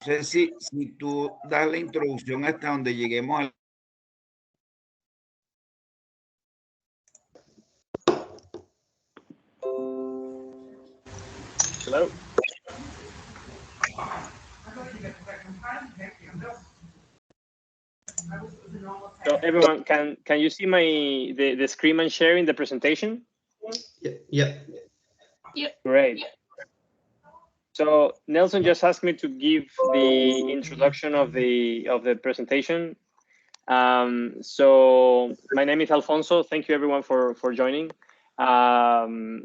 No sé si tú das la introducción hasta donde lleguemos al... Hello. So everyone, can you see the screen and sharing the presentation? Yeah. Great. So Nelson just asked me to give the introduction of the presentation. So my name is Alfonso. Thank you everyone for joining. Until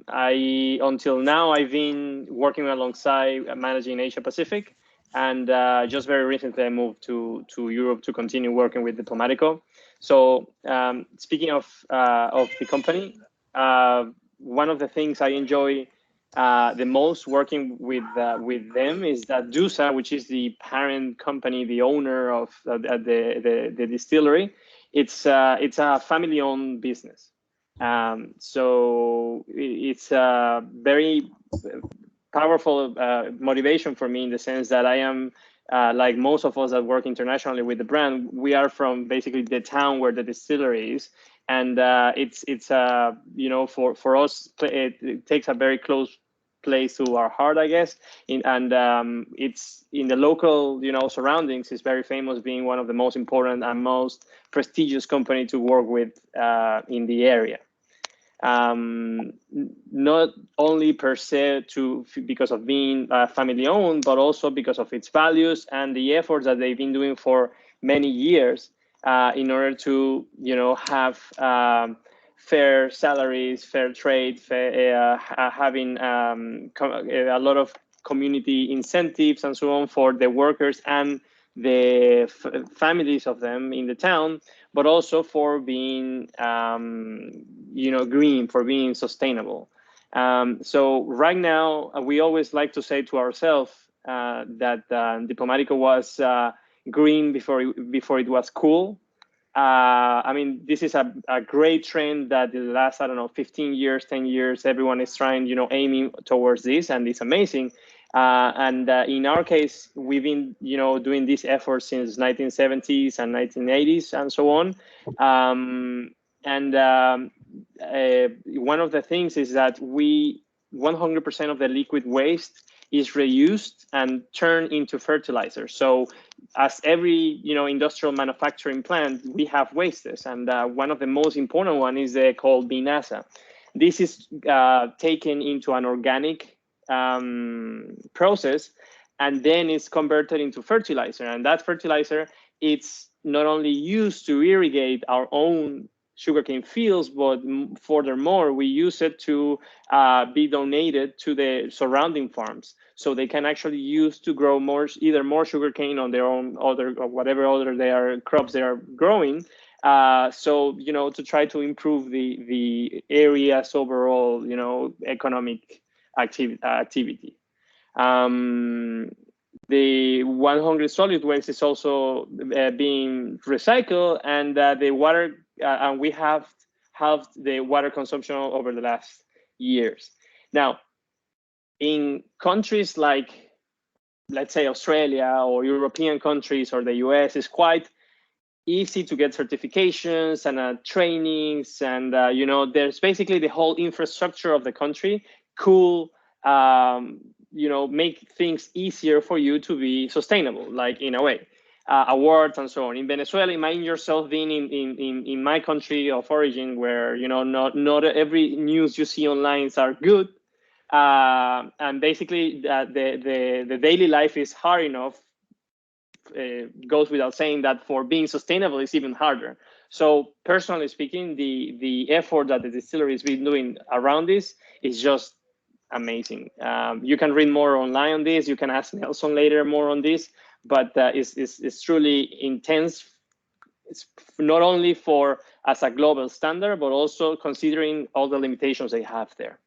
now I've been working alongside managing Asia Pacific, and just very recently I moved to Europe to continue working with Diplomatico. So speaking of the company, one of the things I enjoy the most working with them is that DUSA, which is the parent company, the owner of the distillery, it's a family-owned business. So it's a very powerful motivation for me, in the sense that I am, like most of us that work internationally with the brand, we are from basically the town where the distillery is. And it's you know, for us, it takes a very close place to our heart, I guess. It's in the local, you know, surroundings. It's very famous, being one of the most important and most prestigious company to work with in the area. Not only per se because of being family owned, but also because of its values and the efforts that they've been doing for many years in order to, you know, have fair salaries, fair trade, having a lot of community incentives and so on for the workers and the families of them in the town, but also for being, you know, green, for being sustainable. So right now, we always like to say to ourselves that Diplomatico was green before it was cool. I mean, this is a great trend that the last, I don't know, 15 years, 10 years, everyone is trying, you know, aiming towards this, and it's amazing. And in our case, we've been, you know, doing this effort since 1970s and 1980s and so on. One of the things is that 100% of the liquid waste is reused and turned into fertilizer. So as every, you know, industrial manufacturing plant, we have wastes, and one of the most important one is called vinasse. This is taken into an organic process, and then it's converted into fertilizer. And that fertilizer, it's not only used to irrigate our own sugarcane fields, but furthermore, we use it to be donated to the surrounding farms, so they can actually use to grow either more sugarcane on their own, or whatever other crops they are growing. So, you know, to try to improve the area's overall, you know, economic activity. The 100 solid waste is also being recycled, and the water, and we have halved the water consumption over the last years. Now, in countries like, let's say, Australia or European countries or the US, it's quite easy to get certifications and trainings, and you know, there's basically the whole infrastructure of the country could you know, make things easier for you to be sustainable, like, in a way, awards and so on. In Venezuela, imagine yourself being in my country of origin, where, you know, not every news you see online are good, and basically the daily life is hard enough. Goes without saying that for being sustainable is even harder. So personally speaking, the effort that the distillery has been doing around this is just amazing. You can read more online on this. You can ask Nelson later more on this, but it's truly intense. It's not only for as a global standard, but also considering all the limitations they have there.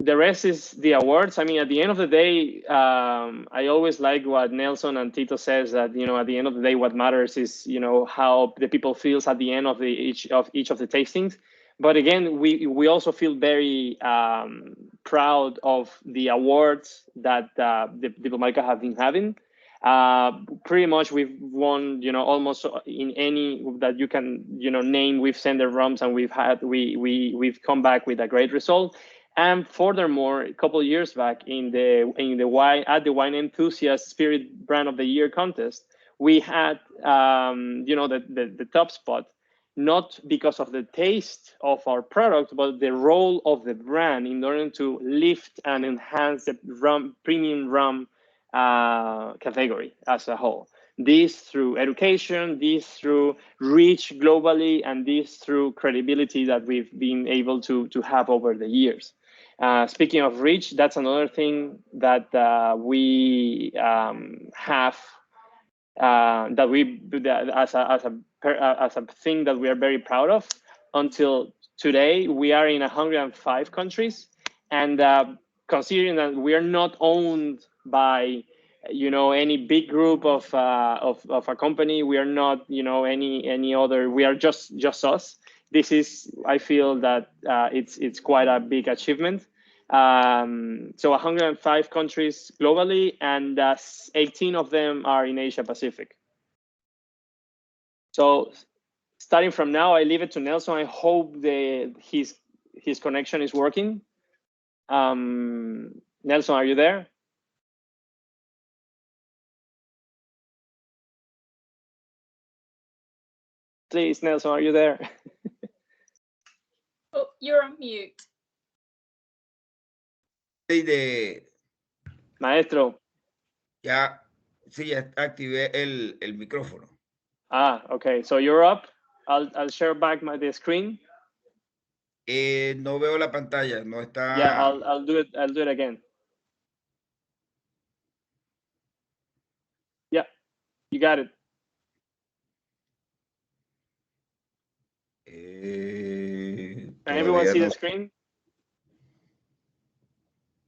The rest is the awards. I mean, at the end of the day, I always like what Nelson and Tito says, that, you know, at the end of the day, what matters is, you know, how the people feels at the end of each of the tastings. But again, we also feel very proud of the awards that the Diplomatico have been having. Pretty much we've won, almost in any that you can, name. We've sent the rums, and we've come back with a great result. And furthermore, a couple of years back at the Wine Enthusiast Spirit Brand of the Year contest, we had the top spot, not because of the taste of our product, but the role of the brand in order to lift and enhance the premium rum category as a whole. This through education, this through reach globally, and this through credibility that we've been able to have over the years. Speaking of reach, that's another thing that we have as a thing that we are very proud of. Until today, we are in 105 countries, and considering that we are not owned by any big group of a company, we are not any other. We are just us. This is, I feel that it's quite a big achievement. So 105 countries globally, and 18 of them are in Asia Pacific. So starting from now, I leave it to Nelson. I hope his connection is working. Nelson, are you there? Please, Nelson, are you there? Oh, you're on mute. Maestro. Ya, sí, ya activé el micrófono. Okay. So you're up. I'll share back the screen. No veo la pantalla, no está. Yeah, I'll do it. I'll do it again. Yeah, you got it. Can everyone see the screen?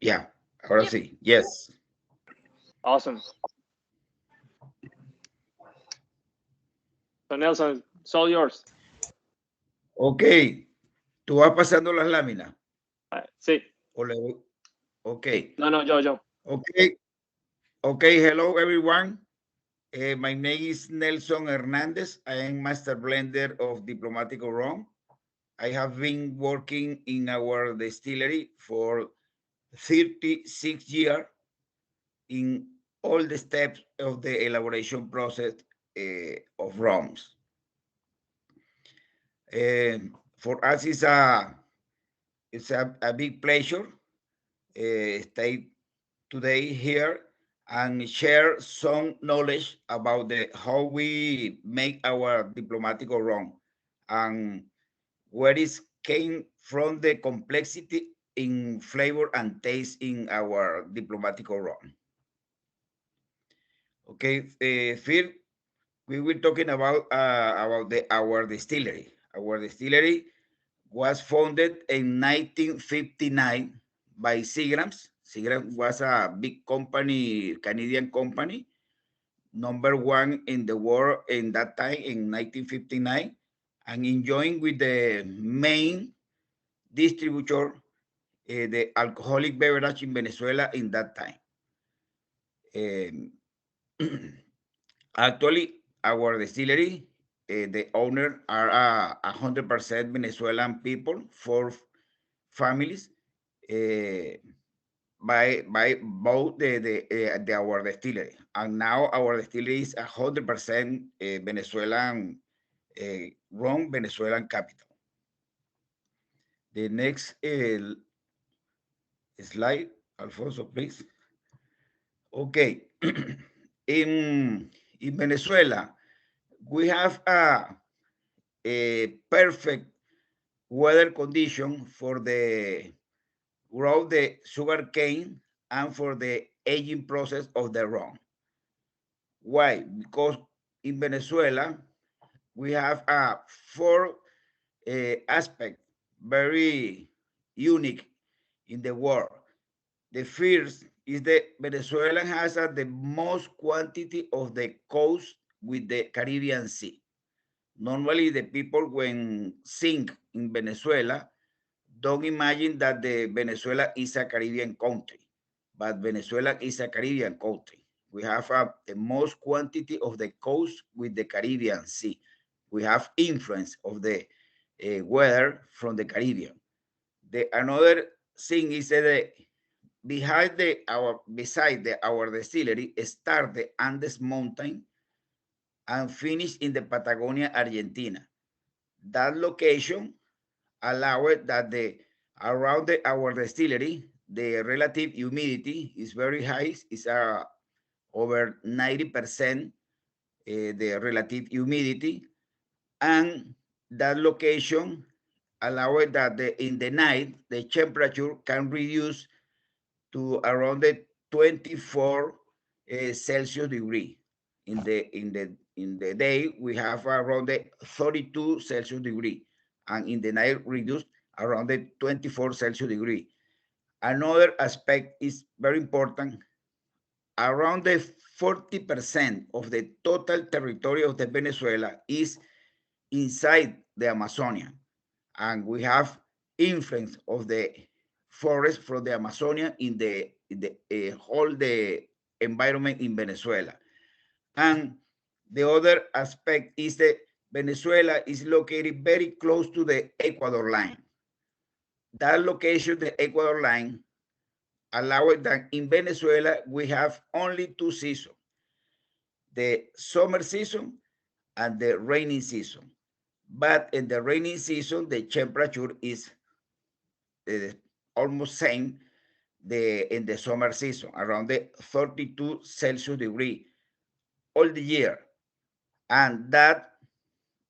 Yeah, ahora sí. Yes. Awesome. So Nelson, it's all yours. Ok. ¿Tú vas pasando las láminas? Sí. Ok. No, yo. Okay, hello everyone. My name is Nelson Hernandez. I am master blender of Diplomatico Rum. I have been working in our distillery for 36 years in all the steps of the elaboration process of rums. For us, it's a big pleasure stay today here and share some knowledge about how we make our Diplomatico rum and where it came from the complexity in flavor and taste in our Diplomatico rum. Okay, first we were talking about our distillery. Our distillery was founded in 1959 by Seagrams. Seagrams was a big company, Canadian company, #1 in the world in that time in 1959, and enjoying with the main distributor, the alcoholic beverage in Venezuela in that time. Actually, our distillery, the owner are 100% Venezuelan people, 4 families, by both our distillery, and now our distillery is 100% Venezuelan rum, Venezuelan capital. The next slide, Alfonso, please. Okay, in Venezuela, we have a perfect weather condition for the grow the sugar cane and for the aging process of the rum. Why? Because in Venezuela, we have 4 aspects very unique in the world. The first is that Venezuela has the most quantity of the coast with the Caribbean Sea. Normally, the people when sing in Venezuela, don't imagine that the Venezuela is a Caribbean country, but Venezuela is a Caribbean country. We have the most quantity of the coast with the Caribbean Sea. We have influence of the weather from the Caribbean. Another thing is that beside our distillery start the Andes Mountain and finish in the Patagonia, Argentina. That location allowed that around our distillery, the relative humidity is very high. It's over 90% the relative humidity, and that location allowed that in the night the temperature can reduce to around the 24 Celsius degree. In the day we have around the 32 Celsius degree, and in the night reduced around the 24 Celsius degree. Another aspect is very important. Around the 40% of the total territory of the Venezuela is inside the Amazonia, and we have influence of the forest from the Amazonia in the whole the environment in Venezuela. And the other aspect is that Venezuela is located very close to the Ecuador line. That location, the Ecuador line, allowed that in Venezuela we have only two seasons, the summer season and the rainy season. But in the rainy season, the temperature is almost same in the summer season, around the 32 Celsius degree all the year. And that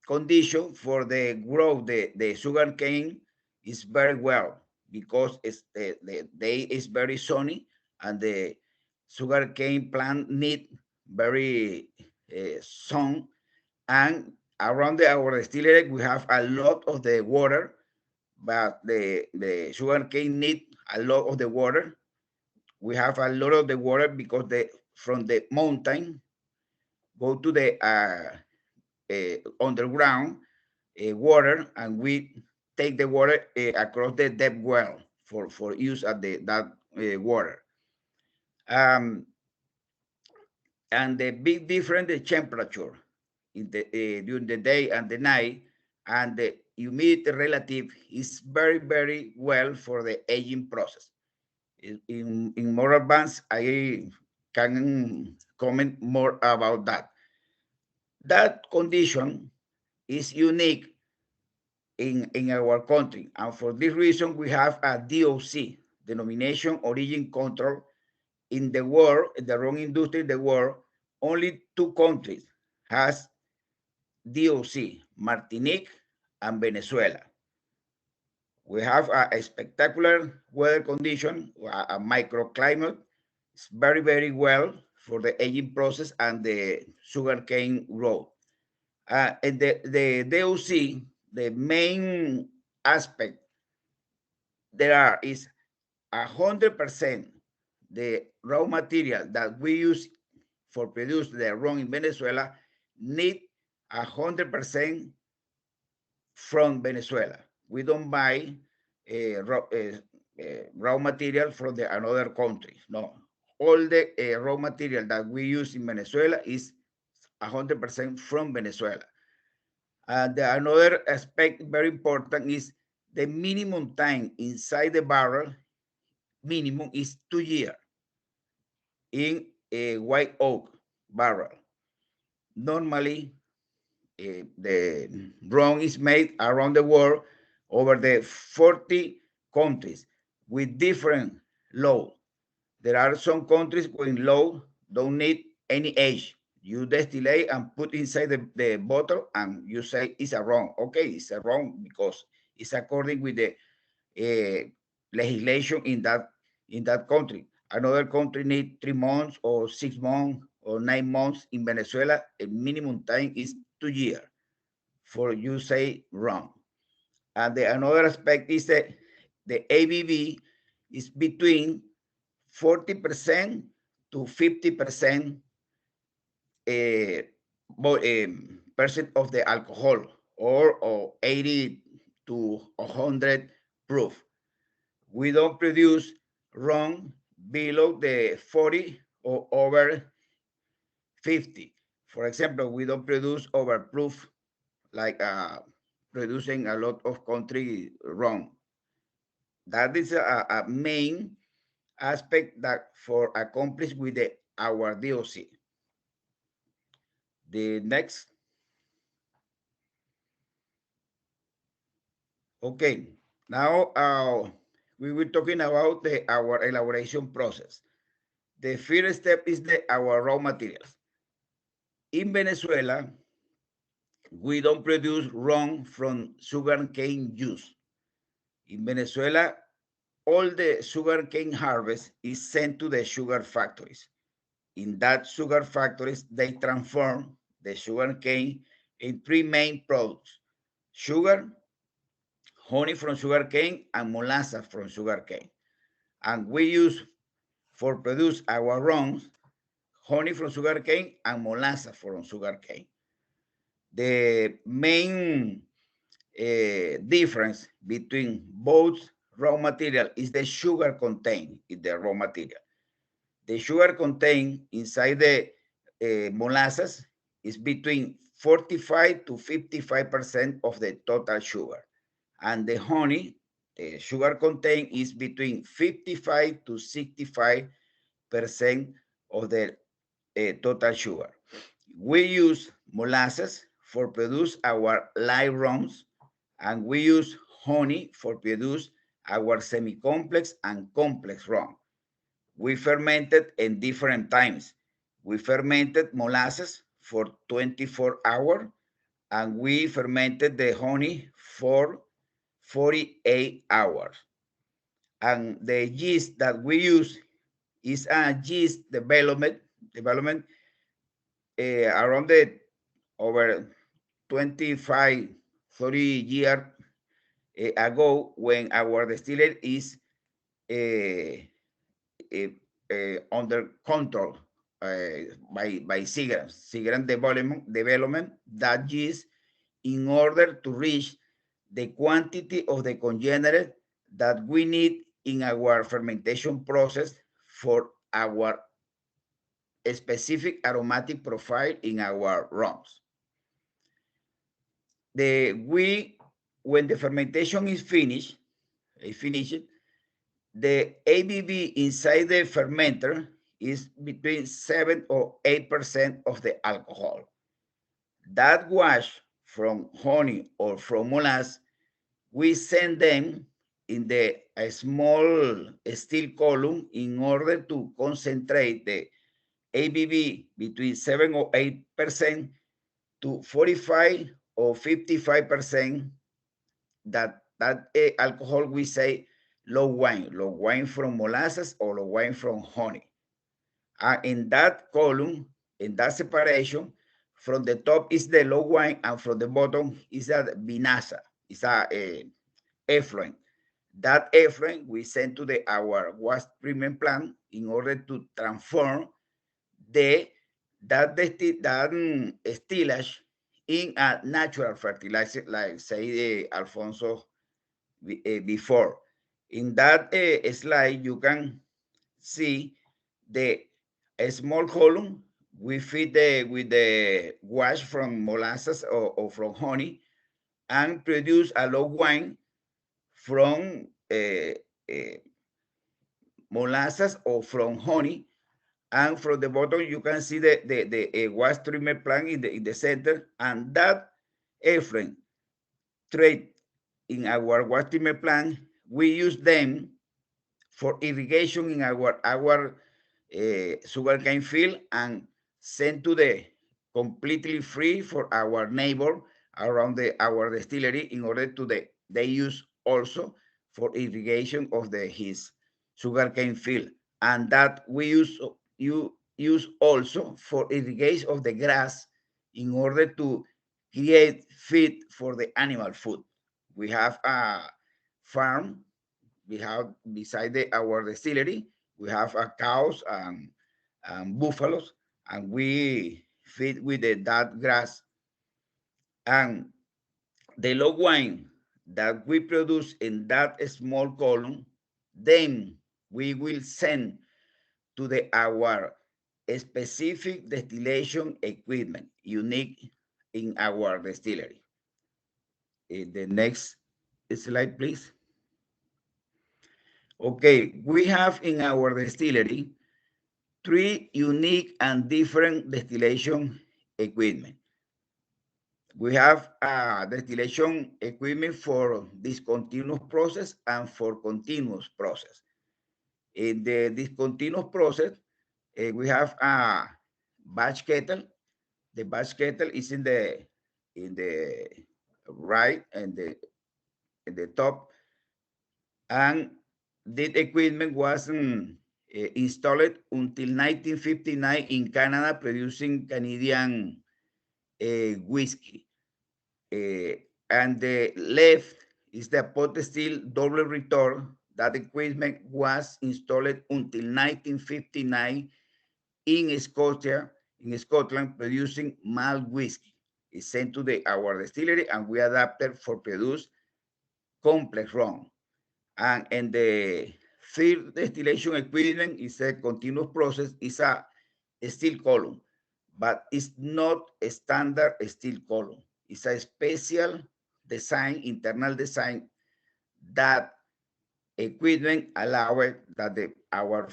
condition for the growth, the sugar cane is very well, because the day is very sunny, and the sugar cane plant need very sun. And around our distillery, we have a lot of the water, but the sugar cane need a lot of the water. We have a lot of the water because from the mountain go to the underground water, and we take the water across the depth well for use at that water. And the big difference, the temperature in during the day and the night, and the humidity relative is very well for the aging process. In more advanced, I can comment more about that. That condition is unique in our country, and for this reason we have a DOC, denomination origin control. In the world, in the rum industry in the world, only two countries has DOC, Martinique and Venezuela. We have a spectacular weather condition, a microclimate. It's very well for the aging process and the sugarcane growth. And the DOC, the main aspect there is 100% the raw material that we use for produce the rum in Venezuela need 100% from Venezuela. We don't buy raw material from another country. No, all the raw material that we use in Venezuela is 100% from Venezuela. Another aspect very important is the minimum time inside the barrel. Minimum is 2 years in a white oak barrel. Normally, the rum is made around the world over the 40 countries with different law. There are some countries where law don't need any age. You distillate and put inside the bottle, and you say it's a rum. Okay, it's a rum because it's according with the legislation in that country. Another country need 3 months or 6 months or 9 months. In Venezuela, the minimum time is 2 years for you say rum. And another aspect is that the ABV is between 40% to 50% percent of the alcohol, or 80 to 100 proof. We don't produce rum below the 40 or over 50. For example, we don't produce overproof like producing a lot of country rum. That is a main aspect that for accomplish with our DOC. The next. Okay, now we were talking about our elaboration process. The first step is our raw materials. In Venezuela, we don't produce rum from sugarcane juice. In Venezuela, all the sugarcane harvest is sent to the sugar factories. In that sugar factories, they transform the sugarcane in three main products: sugar, honey from sugarcane, and molasses from sugarcane. And we use for produce our rums, honey from sugarcane and molasses from sugarcane. The main difference between both raw material is the sugar contained in the raw material. The sugar contained inside the molasses is between 45 to 55% of the total sugar. And the honey, the sugar contained is between 55 to 65% of the total sugar. We use molasses for produce our light rums, and we use honey for produce our semi-complex and complex rum. We fermented in different times. We fermented molasses for 24 hours, and we fermented the honey for 48 hours. And the yeast that we use is a yeast development around the over 25, 30 years ago, when our distillery is under control by Seagram. Seagram development that yeast in order to reach the quantity of the congenerate that we need in our fermentation process for our specific aromatic profile in our rums. When the fermentation is finished, the ABV inside the fermenter is between 7 or 8% of the alcohol. That wash from honey or from molasses, we send them in a small steel column in order to concentrate the ABV between 7 or 8% to 45 or 55%. That alcohol we say low wine from molasses or low wine from honey. In that column, in that separation, from the top is the low wine, and from the bottom is a vinaza, is a effluent. That effluent we send to our waste treatment plant in order to transform that stillage in a natural fertilizer, like say Alfonso before. In that slide, you can see a small column we feed with the wash from molasses or from honey, and produce a low wine from molasses or from honey. And from the bottom, you can see the waste treatment plant in the center, and that effluent trade in our waste treatment plant, we use them for irrigation in our sugarcane field, and send to the completely free for our neighbor around our distillery in order to they use also for irrigation of his sugarcane field, and that we use also for irrigation of the grass in order to create feed for the animal food. We have a farm. We have beside our distillery, we have cows and buffaloes, and we feed with that grass. And the low wine that we produce in that small column, then we will send to our specific distillation equipment, unique in our distillery. The next slide, please. Okay, we have in our distillery 3 unique and different distillation equipment. We have a distillation equipment for discontinuous process and for continuous process. In the discontinuous process, we have a batch kettle. The batch kettle is in the right and the top, and this equipment was installed until 1959 in Canada, producing Canadian whiskey. And the left is the pot still double return. That equipment was installed until 1959 in Scotland, producing malt whiskey. It's sent to our distillery, and we adapted for produce complex rum. And in the third distillation equipment is a continuous process, is a steel column, but it's not a standard steel column. It's a special design, internal design, that equipment allowed that our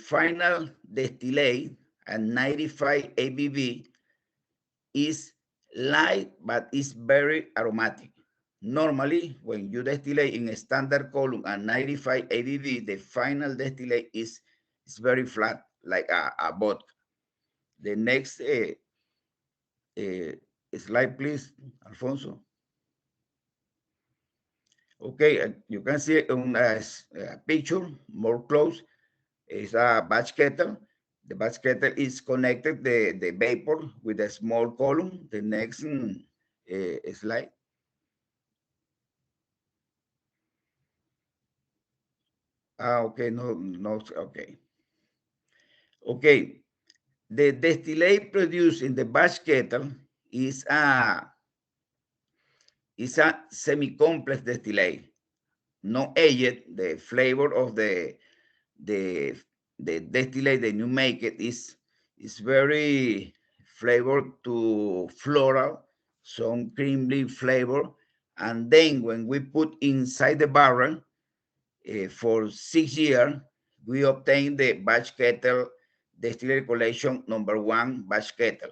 final distillate at 95 ABV is light, but it's very aromatic. Normally, when you distillate in a standard column at 95 ABV, the final distillate is very flat, like a vodka. The next slide, please, Alfonso. Okay, you can see on a picture more close is a batch kettle. The batch kettle is connected the vapor with a small column. The next slide. Okay, no, okay. Okay, the distillate produced in the batch kettle is a semi-complex distillate, no aged. The flavor of the distillate that you make it is very flavored to floral, some creamy flavor. And then when we put inside the barrel for 6 years, we obtain the batch kettle Distillery Collection #1 batch kettle.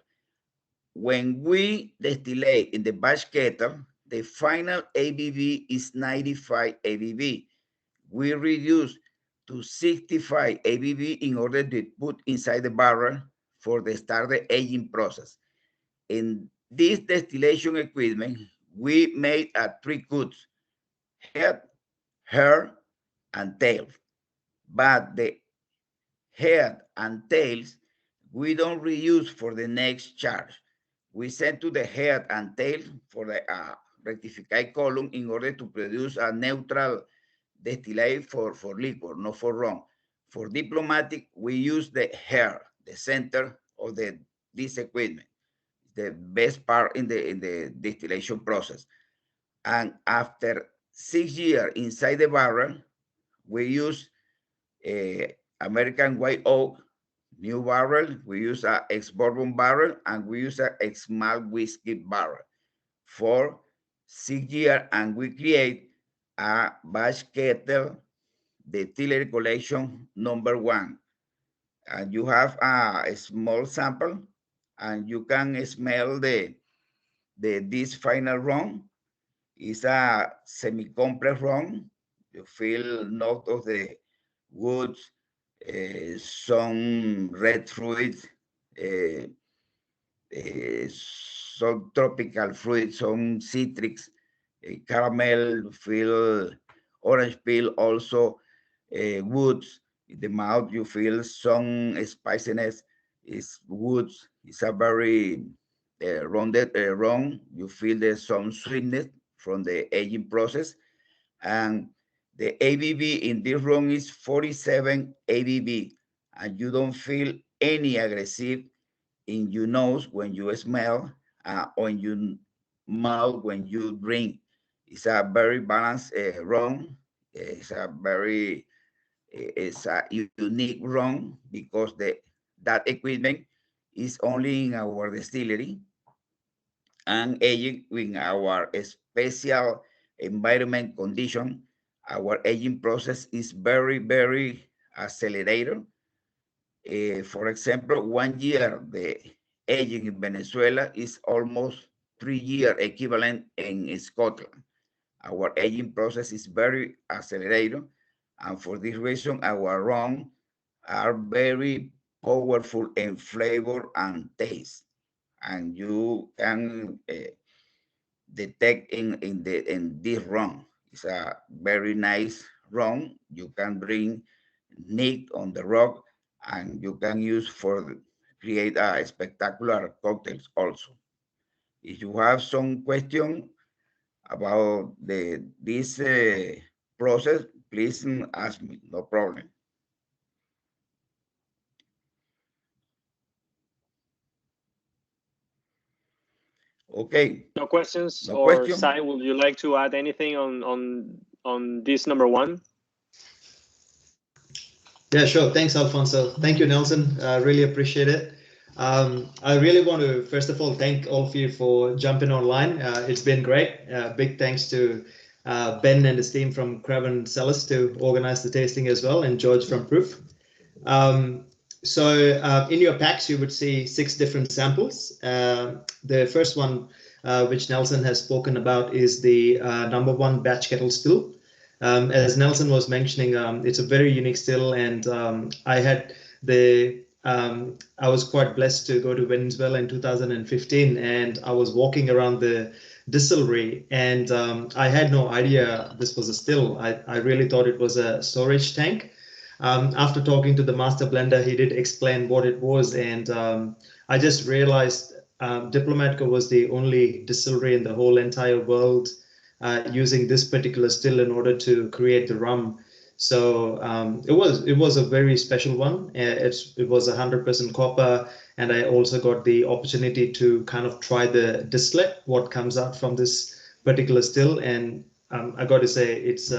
When we distillate in the batch kettle, the final ABV is 95 ABV. We reduce to 65 ABV in order to put inside the barrel for the start the aging process. In this distillation equipment, we made 3 cuts: head, hair, and tail. But the head and tails, we don't reuse for the next charge. We send to the head and tail for the rectified column in order to produce a neutral distillate for liquor, not for rum. For diplomatic, we use the hair, the center of this equipment, the best part in the distillation process. And after 6 years inside the barrel, we use American white oak, new barrel. We use a ex-bourbon barrel, and we use a ex-malt whiskey barrel for 6 years, and we create a batch kettle Distillery Collection #1. And you have a small sample, and you can smell this final rum. It's a semi-complex rum. You feel note of the woods, some red fruits, some tropical fruits, some citrics, caramel, feel orange peel, also woods. In the mouth, you feel some spiciness. It's woods. It's a very rounded rum. You feel there's some sweetness from the aging process. And the ABV in this rum is 47 ABV. And you don't feel any aggressive in your nose when you smell, on your mouth when you drink. It's a very balanced rum. It's a unique rum because that equipment is only in our distillery and aging in our special environment condition. Our aging process is very, very accelerated. For example, 1 year, the aging in Venezuela is almost 3 year equivalent in Scotland. Our aging process is very accelerated. And for this reason, our rum are very powerful in flavor and taste. And you can detect in this rum. It's a very nice rum. You can bring neat on the rock, and you can use for create a spectacular cocktails also. If you have some question about this process, please ask me. No problem. Okay. No questions, No or question. Sai, would you like to add anything on this number one? Yeah, sure. Thanks, Alfonso. Thank you, Nelson. I really appreciate it. I really want to, first of all, thank all of you for jumping online. It's been great. Big thanks to Ben and his team from Craven Cellars to organize the tasting as well, and George from Proof. So in your packs, you would see 6 different samples. The first one, which Nelson has spoken about, is the #1 batch kettle still. As Nelson was mentioning, it's a very unique still, and I was quite blessed to go to Venezuela in 2015, and I was walking around the distillery, and I had no idea this was a still. I really thought it was a storage tank. After talking to the master blender, he did explain what it was, and I just realized Diplomatico was the only distillery in the whole entire world using this particular still in order to create the rum. So it was a very special one. It was 100% copper, and I also got the opportunity to kind of try the distillate, what comes out from this particular still, and I got to say it's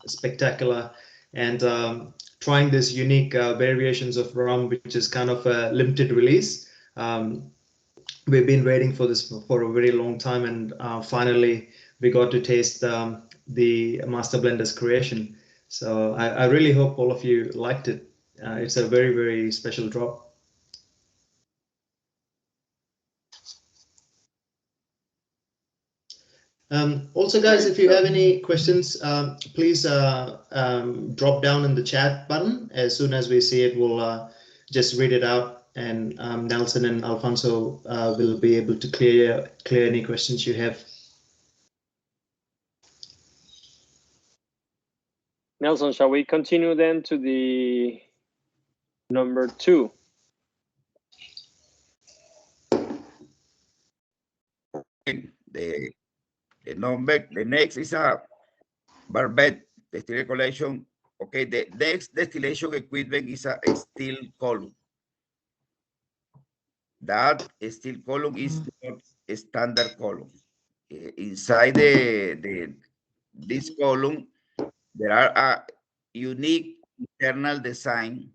spectacular. And trying this unique variations of rum, which is kind of a limited release. We've been waiting for this for a very long time, and finally we got to taste the master blender's creation. So I really hope all of you liked it. It's a very, very special drop. Also, guys, if you have any questions, please drop down in the chat button. As soon as we see it, we'll just read it out, and Nelson and Alfonso will be able to clear any questions you have. Nelson, shall we continue then to the number 2? The next is a barbet Distillery Collection. Okay, the next distillation equipment is a steel column. That steel column is not a standard column. Inside this column, there are a unique internal design.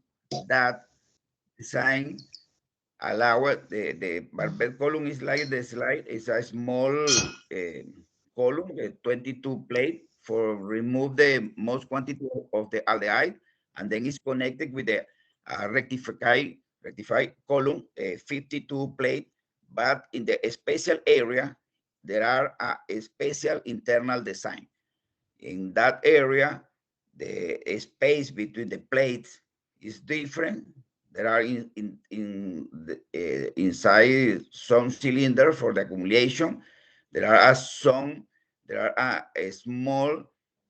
That design allow the barbet column is like the slide. It's a small column, a 22 plate for remove the most quantity of the aldehyde, and then it's connected with the rectified column, a 52 plate, but in the special area, there are a special internal design. In that area, the space between the plates is different. There are inside some cylinder for the accumulation. There are a small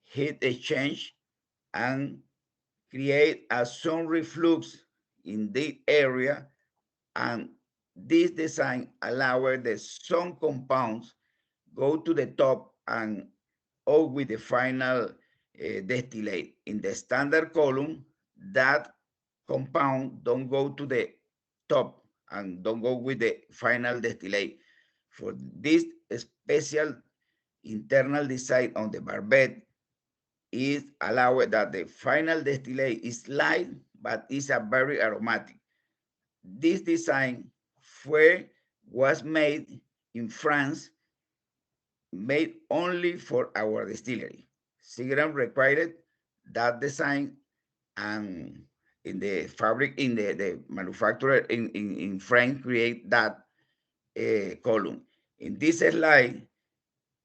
heat exchange and create a sun reflux in the area, and this design allows the sun compounds go to the top and out with the final distillate. In the standard column, that compound don't go to the top and don't go with the final distillate. For this special internal design on the barbette is allowed that the final distillate is light, but is a very aromatic. This design was made in France, made only for our distillery. Seagram required that design, and in the fabric, in the manufacturer in France create that column. In this slide,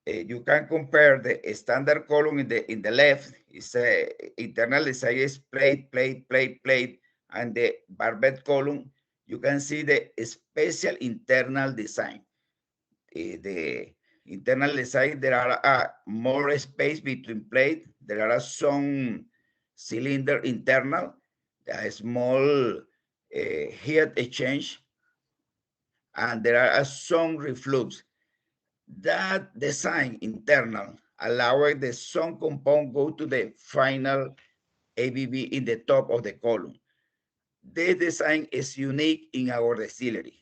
you can compare the standard column in the left. Is internal design is plate, plate, plate, plate, and the barbette column, you can see the special internal design. The internal design, there are more space between plate. There are some cylinder internal, a small heat exchange, and there are some reflux. That design internal allowing the some compound go to the final ABV in the top of the column. This design is unique in our distillery.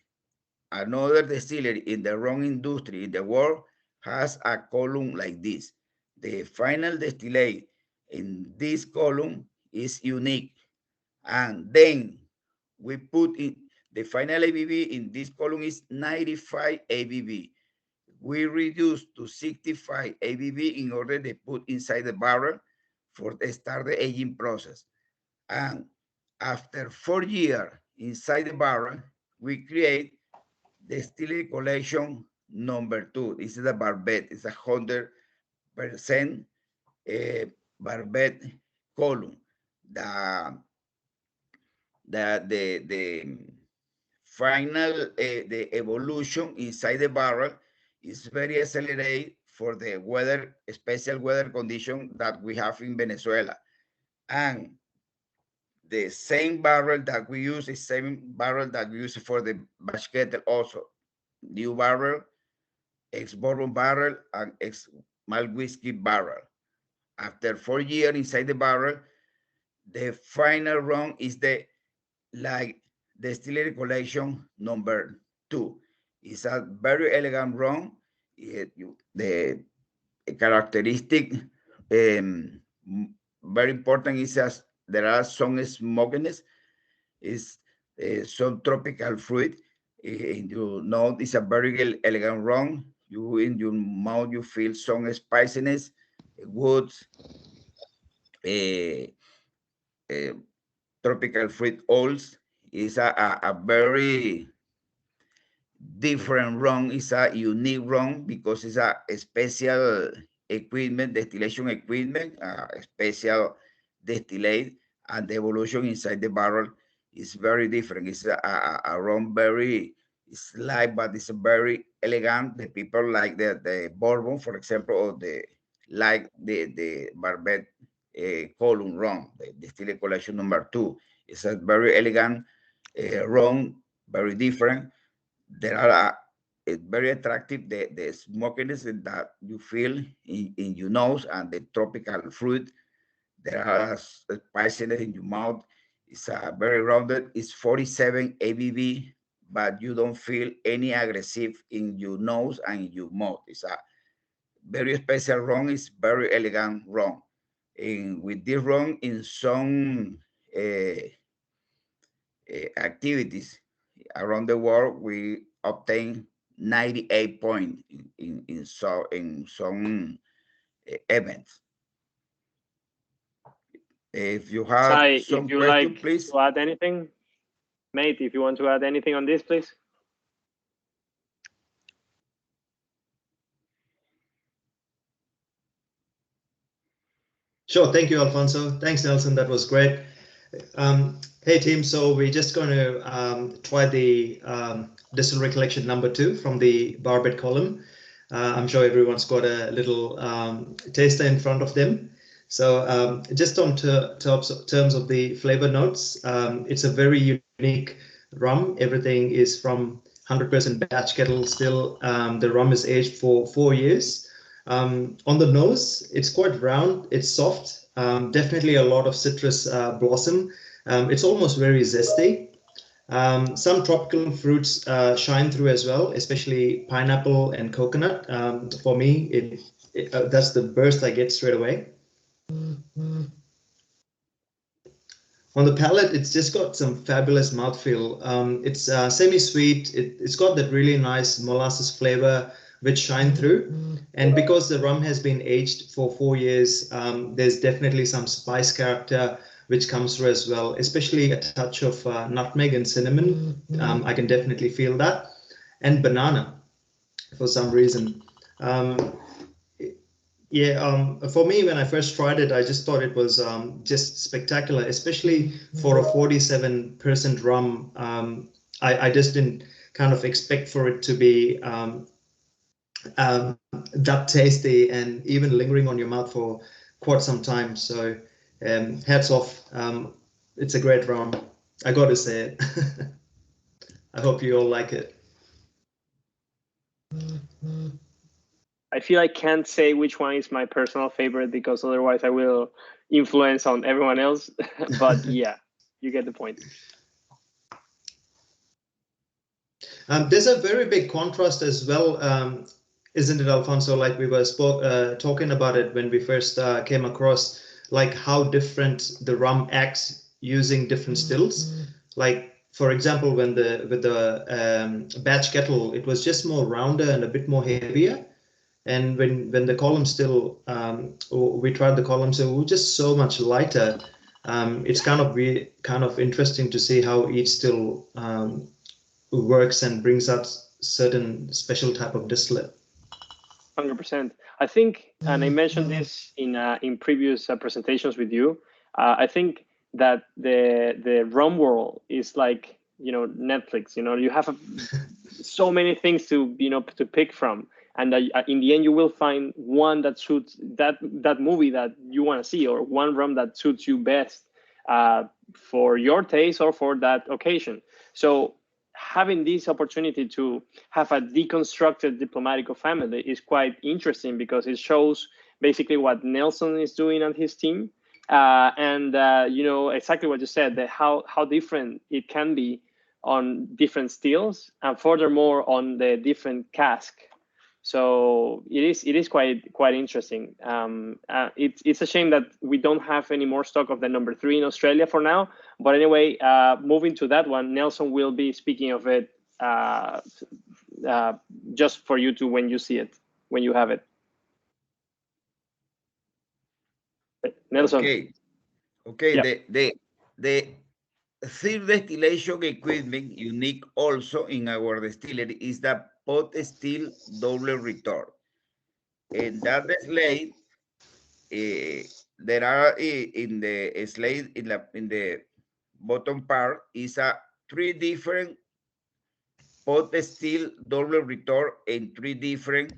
Another distillery in the rum industry in the world has a column like this. The final distillate in this column is unique. And then we put in the final ABV in this column is 95 ABV. We reduce to 65 ABV in order to put inside the barrel for the start the aging process. And after 4 years inside the barrel, we create the Distillery Collection #2. This is the barbette. It's 100% barbette column. The final the evolution inside the barrel is very accelerated for the weather, special weather condition that we have in Venezuela. And the same barrel that we use is same barrel that we use for the batch kettle also. New barrel, ex-bourbon barrel, and ex-malt whiskey barrel. After 4 years inside the barrel, the final rum is the Distillery Collection #2. It's a very elegant rum. The characteristic, very important, is as there are some smokiness, is some tropical fruit. You know, it's a very elegant rum. You in your mouth you feel some spiciness, woods, tropical fruit oils. Is a very different rum. It's a unique rum because it's a special equipment, distillation equipment, special distillate, and the evolution inside the barrel is very different. It's a rum very light, but it's very elegant. The people like the bourbon, for example, or the barbette column rum, the Distillery Collection #2. It's a very elegant rum, very different. There are it's very attractive, the smokiness that you feel in your nose, and the tropical fruit. There are spiciness in your mouth. It's very rounded. It's 47 ABV, but you don't feel any aggressive in your nose and in your mouth. It's a very special rum. It's very elegant rum. And with this rum, in some activities around the world, we obtain 98 points in some events. If you have Ty, some if you question, like please. to add anything, mate, if you want to add anything on this, please. Sure. Thank you, Alfonso. Thanks, Nelson. That was great. Hey, team. So we're just going to try the Distillery Collection #2 from the barbette column. I'm sure everyone's got a little taster in front of them. So just on terms of the flavor notes, it's a very unique rum. Everything is from 100% batch kettle still. The rum is aged for 4 years. On the nose, it's quite round, it's soft, definitely a lot of citrus blossom. It's almost very zesty. Some tropical fruits shine through as well, especially pineapple and coconut. For me, That's the burst I get straight away. On the palate, it's just got some fabulous mouthfeel. It's semi-sweet. It's got that really nice molasses flavor which shine through. And because the rum has been aged for 4 years, there's definitely some spice character which comes through as well, especially a touch of nutmeg and cinnamon. I can definitely feel that. And banana for some reason. For me, when I first tried it, I just thought it was just spectacular, especially for a 47% rum. I just didn't kind of expect for it to be that tasty and even lingering on your mouth for quite some time. So hats off. It's a great rum. I got to say it. I hope you all like it. I feel I can't say which one is my personal favorite because otherwise I will influence on everyone else. But yeah, you get the point. There's a very big contrast as well, isn't it, Alfonso? Like we were talking about it when we first came across, like how different the rum acts using different stills. Like, for example, with the batch kettle, it was just more rounder and a bit more heavier. And when the column still, we tried the column, so we're just so much lighter. It's kind of interesting to see how each still works and brings out certain special type of distillate. 100%. I think, and I mentioned this in previous presentations with you. I think that the rum world is like Netflix. You have so many things to to pick from. And in the end, you will find one that suits that movie that you want to see, or one rum that suits you best for your taste or for that occasion. So having this opportunity to have a deconstructed Diplomatico family is quite interesting because it shows basically what Nelson is doing and his team, and exactly what you said, that how different it can be on different stills, and furthermore on the different cask. So it is quite interesting. It's a shame that we don't have any more stock of the number 3 in Australia for now. But anyway, moving to that one, Nelson will be speaking of it just for you to when you see it, when you have it. Nelson. Okay. Yeah. The third distillation equipment unique also in our distillery is the pot still double return. And that slide, there are in the slide in the bottom part is a 3 different pot still double return in 3 different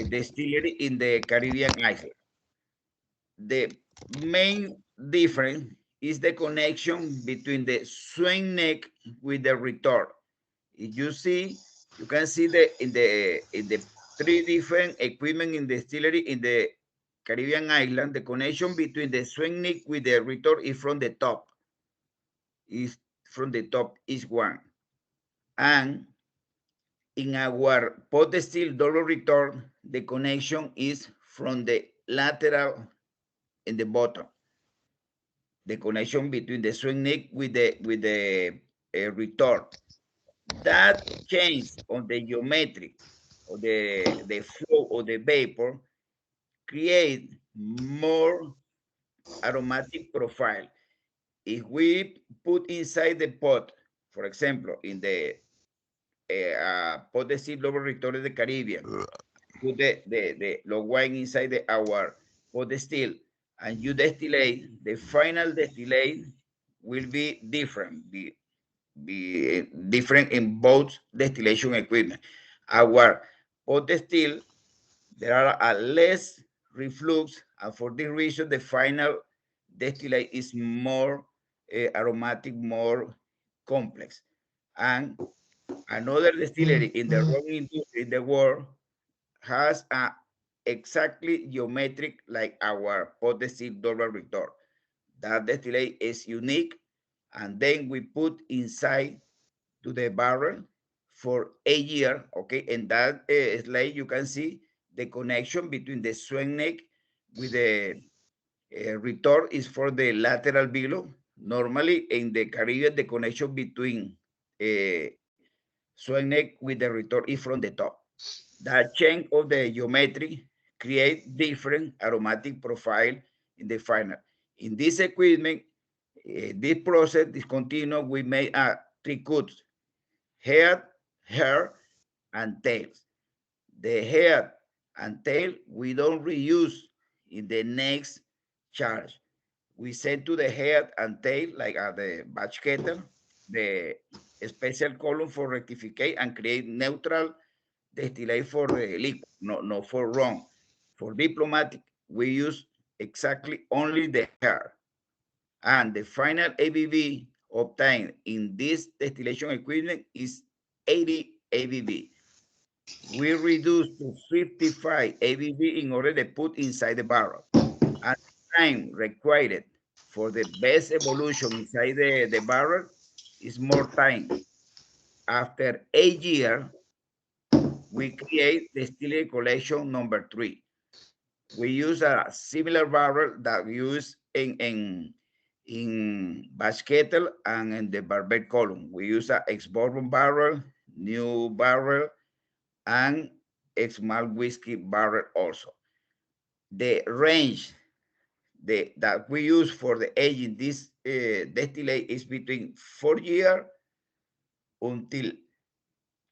distillery in the Caribbean island. The main difference is the connection between the swing neck with the return. If you see, you can see in the 3 different equipment in the distillery in the Caribbean island, the connection between the swing neck with the return is from the top. Is one. And in our pot still double return, the connection is from the lateral in the bottom. The connection between the swing neck with the return. That change on the geometry of the flow of the vapor create more aromatic profile. If we put inside the pot, for example, in the pot de still double return of the Caribbean, put the low wine inside our pot still, and you distillate, the final distillate will be different, be different in both distillation equipment. Our pot still, there are a less reflux, and for this reason, the final distillate is more aromatic, more complex. And another distillery in the rum industry in the world has a exactly geometric like our pot still double return. That distillate is unique, and then we put inside to the barrel for 8 years. Okay, and that slide you can see the connection between the swing neck with the retort is for the lateral below. Normally in the Caribbean, the connection between swing neck with the retort is from the top. That change of the geometry create different aromatic profile in the final. In this equipment, this process is continuous. We made three cuts: head, hair, and tails. The head and tail we don't reuse in the next charge. We send to the head and tail, like the batch kettle, the special column for rectificate and create neutral distillate for the liquid, no for rum. For diplomatic, we use exactly only the hair. And the final ABV obtained in this distillation equipment is 80 ABV. We reduce to 55 ABV in order to put inside the barrel. And the time required for the best evolution inside the barrel is more time. After 8 years, we create the Distillery Collection number 3. We use a similar barrel that we use in batch kettle and in the barbette column. We use a ex-bourbon barrel, new barrel, and ex-malt whiskey barrel also. The range that we use for the aging this distillate is between 4 years until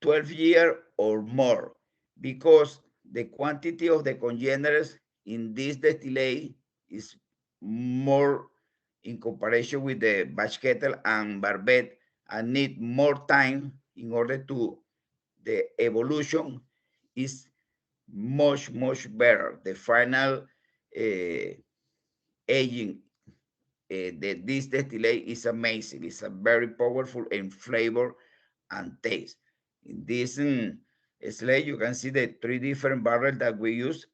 12 years or more, because the quantity of the congeners in this distillate is more in comparison with the batch kettle and barbette, and need more time in order to the evolution is much better. The final aging this distillate is amazing. It's a very powerful in flavor and taste. In this slide, you can see the 3 different barrels that we use.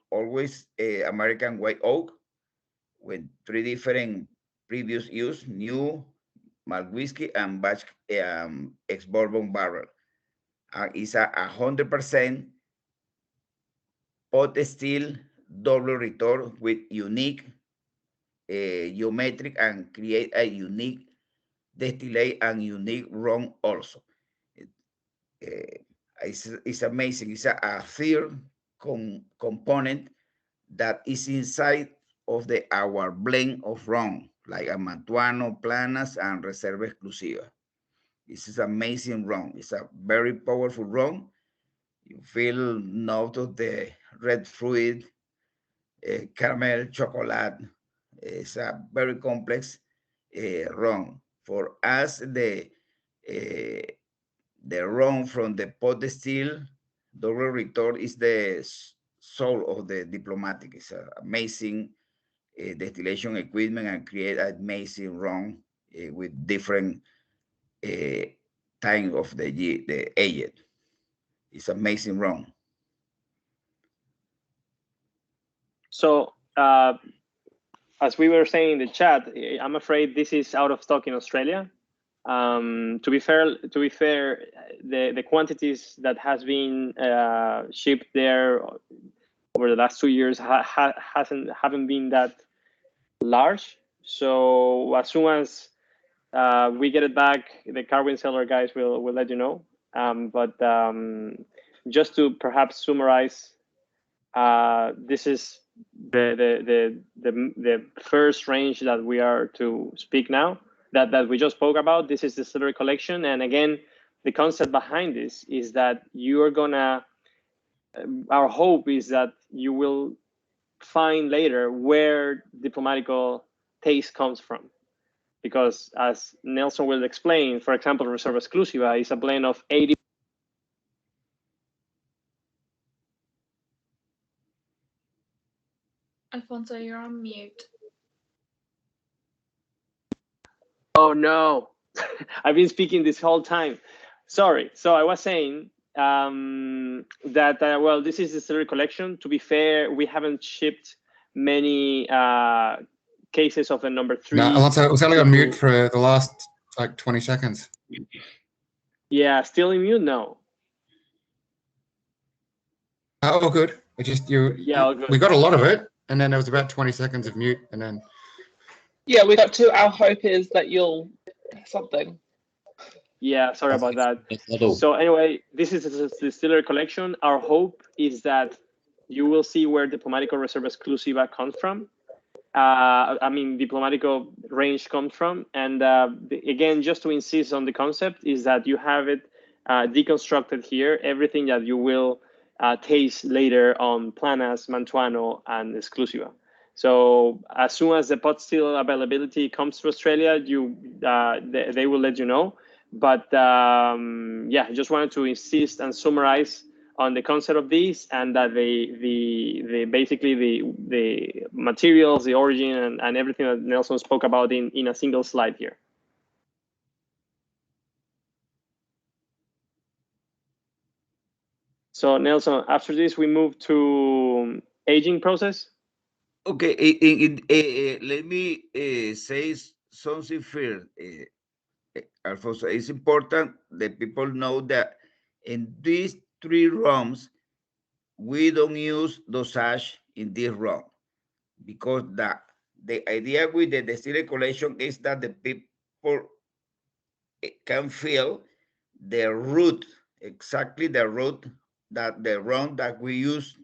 Always American white oak with 3 different previous use: new, malt whiskey, and batch ex-bourbon barrel. It's a 100% pot still double retort with unique geometric and create a unique distillate and unique rum also. It's amazing. It's a third component that is inside of our blend of rum, like a Mantuano, Planus, and Reserva Exlusiva. This is amazing rum. It's a very powerful rum. You feel note of the red fruit, caramel, chocolate. It's a very complex rum. For us, the rum from the pot still double retort is the soul of the Diplomatic. It's an amazing distillation equipment and create amazing rum with different time of the year, the age. It's amazing rum. So as we were saying in the chat, I'm afraid this is out of stock in Australia. To be fair, the quantities that has been shipped there over the last 2 years haven't been that large. So as soon as we get it back, the Carwin Cellar guys will let you know. But just to perhaps summarize, this is the first range that we are to speak now, that we just spoke about. This is the Distillery Collection, and again, the concept behind this is that you are gonna. Our hope is that you will find later where Diplomatico taste comes from, because as Nelson will explain, for example, Reserva Exlusiva is a blend of 80. Alfonso, you're on mute. Oh no, I've been speaking this whole time. Sorry. So I was saying that, well, this is the Distillery Collection. To be fair, we haven't shipped many cases of the number 3. No, Alonso, was only on mute for the last like 20 seconds. Yeah, still in mute? No. Oh, good. It just Yeah, all good. we got a lot of it, and then there was about 20 seconds of mute, and then Yeah, we got to. Our hope is that you'll something. Yeah, sorry about that. Hello. So anyway, this is a Distillery Collection. Our hope is that you will see where Diplomatico Reserva Exlusiva comes from. I mean, Diplomatico range comes from. And again, just to insist on the concept is that you have it deconstructed here, everything that you will taste later on Planus, Mantuano, and Exclusiva. So as soon as the pot still availability comes to Australia, they will let you know. But yeah, I just wanted to insist and summarize on the concept of this, and that basically the materials, the origin, and everything that Nelson spoke about in a single slide here. So Nelson, after this, we move to aging process. Okay, let me say something first. Alfonso, it's important that people know that in these three rums, we don't use dosage in this rum, because the idea with the Distillery Collection is that the people can feel the root, exactly the root that the rum that we use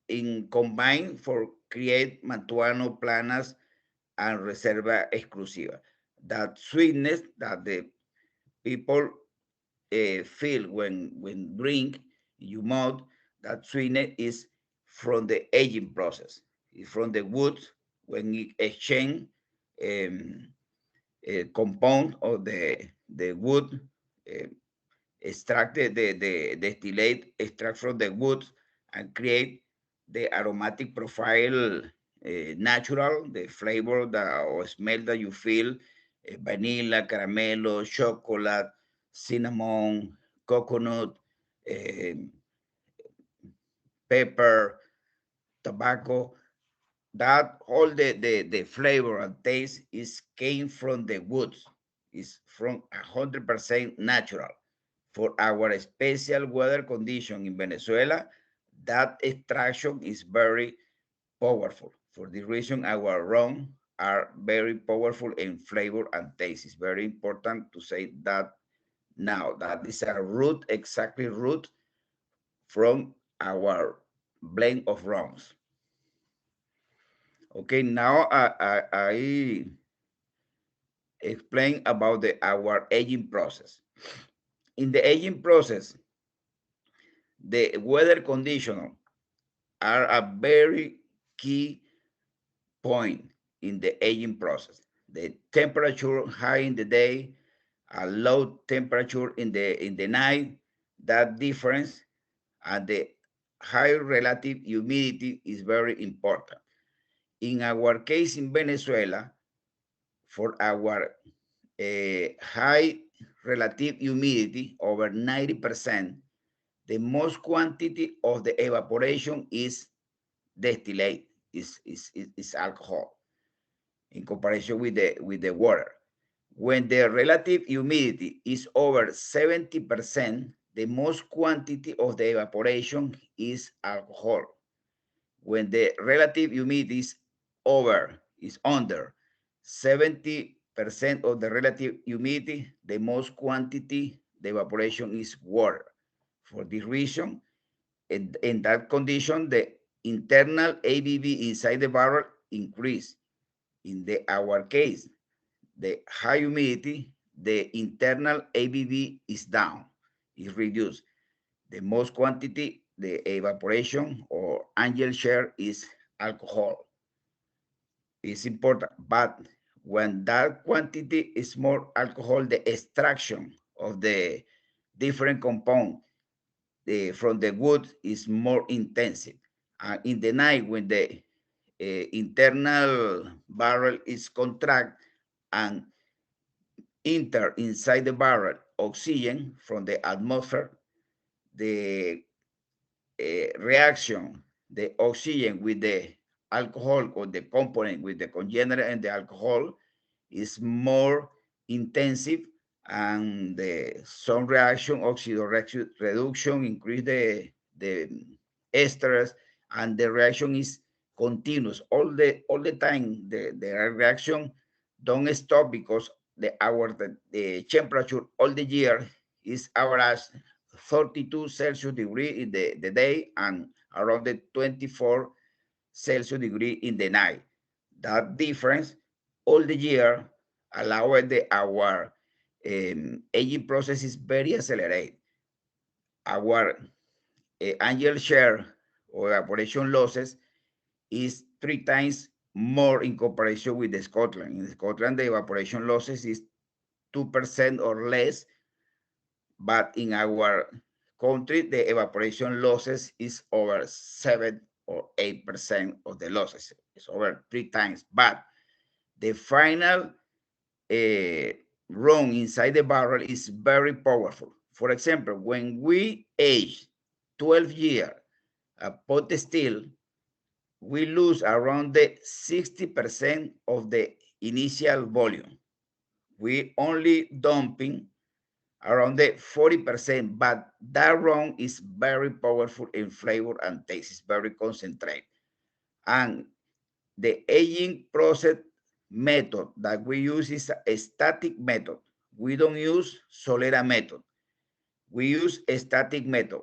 in combine for create Mantuano, Planas, and Reserva Exlusiva. That sweetness that the people feel when drink you mouth, that sweetness is from the aging process. It's from the wood when it exchange compound of the wood, extract the distillate, extract from the wood and create the aromatic profile, natural, the flavor or smell that you feel, vanilla, caramelo, chocolate, cinnamon, coconut, pepper, tobacco. That all the flavor and taste is came from the woods, is from 100% natural. For our special weather condition in Venezuela, that extraction is very powerful. For this reason, our rum are very powerful in flavor and taste. It's very important to say that now. That is a root, exactly root from our blend of rums. Okay, now I explain about our aging process. In the aging process, the weather conditions are a very key point in the aging process. The temperature high in the day, a low temperature in the night, that difference, and the high relative humidity is very important. In our case in Venezuela, for our high relative humidity, over 90%, the most quantity of the evaporation is distillate, is alcohol in comparison with the water. When the relative humidity is over 70%, the most quantity of the evaporation is alcohol. When the relative humidity is under 70% of the relative humidity, the most quantity, the evaporation is water. For this reason, in that condition, the internal ABV inside the barrel increase. In our case, the high humidity, the internal ABV is down, is reduced. The most quantity, the evaporation or angel share is alcohol. It's important, but when that quantity is more alcohol, the extraction of the different compound from the wood is more intensive. In the night, when the internal barrel is contract and enter inside the barrel oxygen from the atmosphere, the reaction, the oxygen with the alcohol, or the component with the congener and the alcohol, is more intensive, and some reaction, oxidoreduction, increase the esters, and the reaction is continuous all the time. The reaction don't stop because the temperature all the year is average 32 Celsius degree in the day and around the 24 Celsius degree in the night. That difference all the year allow our aging process is very accelerated. Our annual share or evaporation losses is 3 times more in comparison with the Scotland. In Scotland, the evaporation losses is 2% or less, but in our country, the evaporation losses is over 7 or 8% of the losses. It's over 3 times. But the final rum inside the barrel is very powerful. For example, when we age 12 years a pot still, we lose around the 60% of the initial volume. We only dumping around the 40%, but that rum is very powerful in flavor and taste. It's very concentrated. And the aging process method that we use is a static method. We don't use Solera method. We use a static method.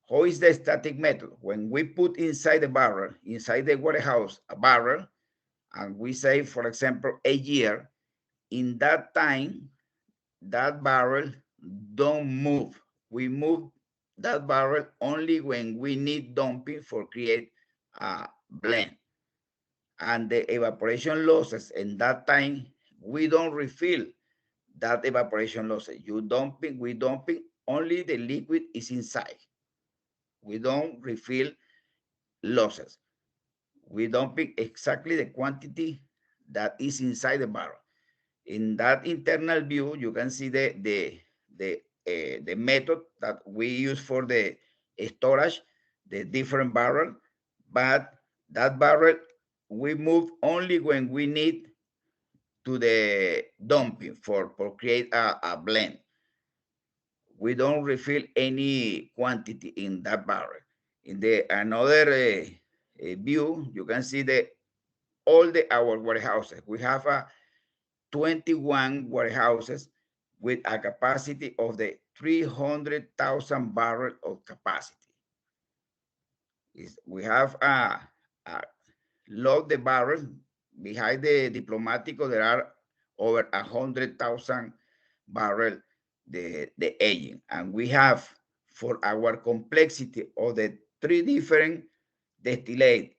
How is the static method? When we put inside the barrel, inside the warehouse, a barrel, and we say, for example, a year, in that time, that barrel don't move. We move that barrel only when we need dumping for create a blend. And the evaporation losses in that time, we don't refill that evaporation losses. We dumping, only the liquid is inside. We don't refill losses. We dumping exactly the quantity that is inside the barrel. In that internal view, you can see the method that we use for the storage, the different barrel, but that barrel we move only when we need to the dumping for create a blend. We don't refill any quantity in that barrel. In the another view, you can see our warehouses. We have 21 warehouses with a capacity of the 300,000 barrels of capacity. We have a load the barrels behind the Diplomatico. There are over 100,000 barrels the aging, and we have for our complexity of the 3 different distillate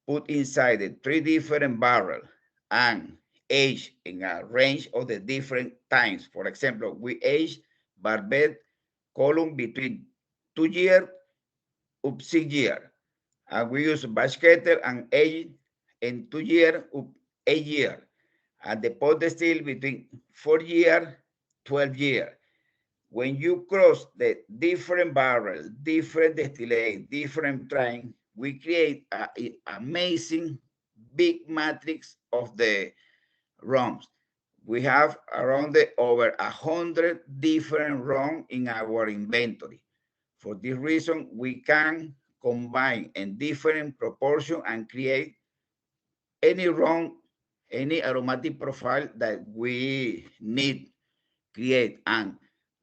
put inside the 3 different barrels and age in a range of the different times. For example, we age barbed column between 2 years up 6 years. And we use batch ketter and age in 2 years up 8 years. And the pot still between 4 years, 12 years. When you cross the different barrels, different distillate, different train, we create an amazing big matrix of the rums. We have around over 100 different rum in our inventory. For this reason, we can combine in different proportion and create any rum, any aromatic profile that we need create. And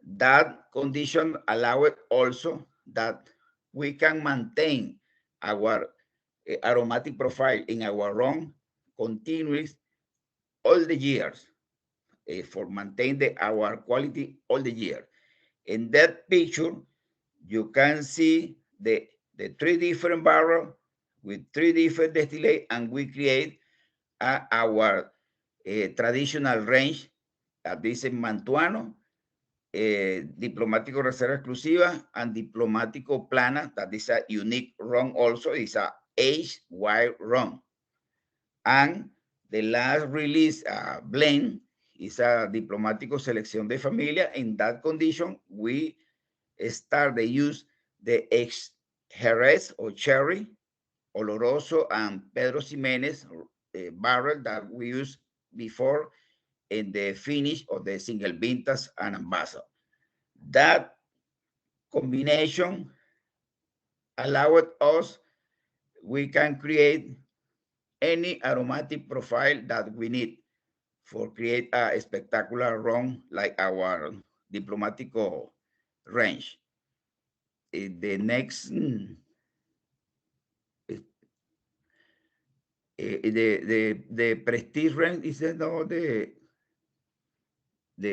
that condition allow it also that we can maintain our aromatic profile in our rum continuous all the years for maintain our quality all the year. In that picture, you can see the 3 different barrels with 3 different distillate, and we create our traditional range. This is Mantuano, Diplomatico Reserva Exlusiva, and Diplomatico Planus. That is a unique rum also. It's a aged white rum. And the last release blend is a Diplomatico Selección de Familia. In that condition, we start the use the Jerez or cherry, Oloroso, and Pedro Ximénez barrel that we used before in the finish of the single vintage and ambassador. That combination allowed us, we can create any aromatic profile that we need for create a spectacular rum like our Diplomatico range. The next, the prestige range is no the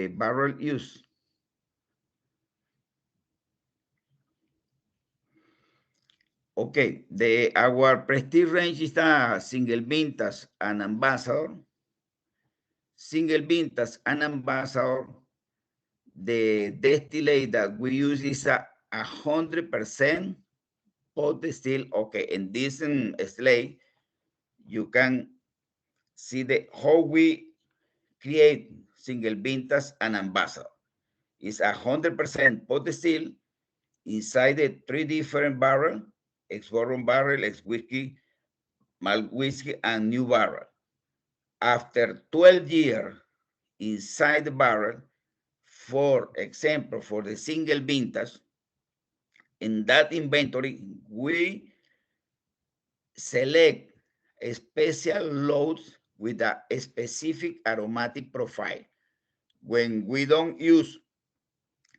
barrel use. Okay, our prestige range is a single vintage and ambassador. Single vintage and ambassador, the distillate that we use is a 100% pot still. Okay, in this slide, you can see how we create single vintage and ambassador. It's 100% pot still inside the 3 different barrel, ex-bourbon barrel, ex-whiskey, malt whiskey, and new barrel. After 12 years inside the barrel, for example, for the single vintage, in that inventory, we select special loads with a specific aromatic profile. When we don't use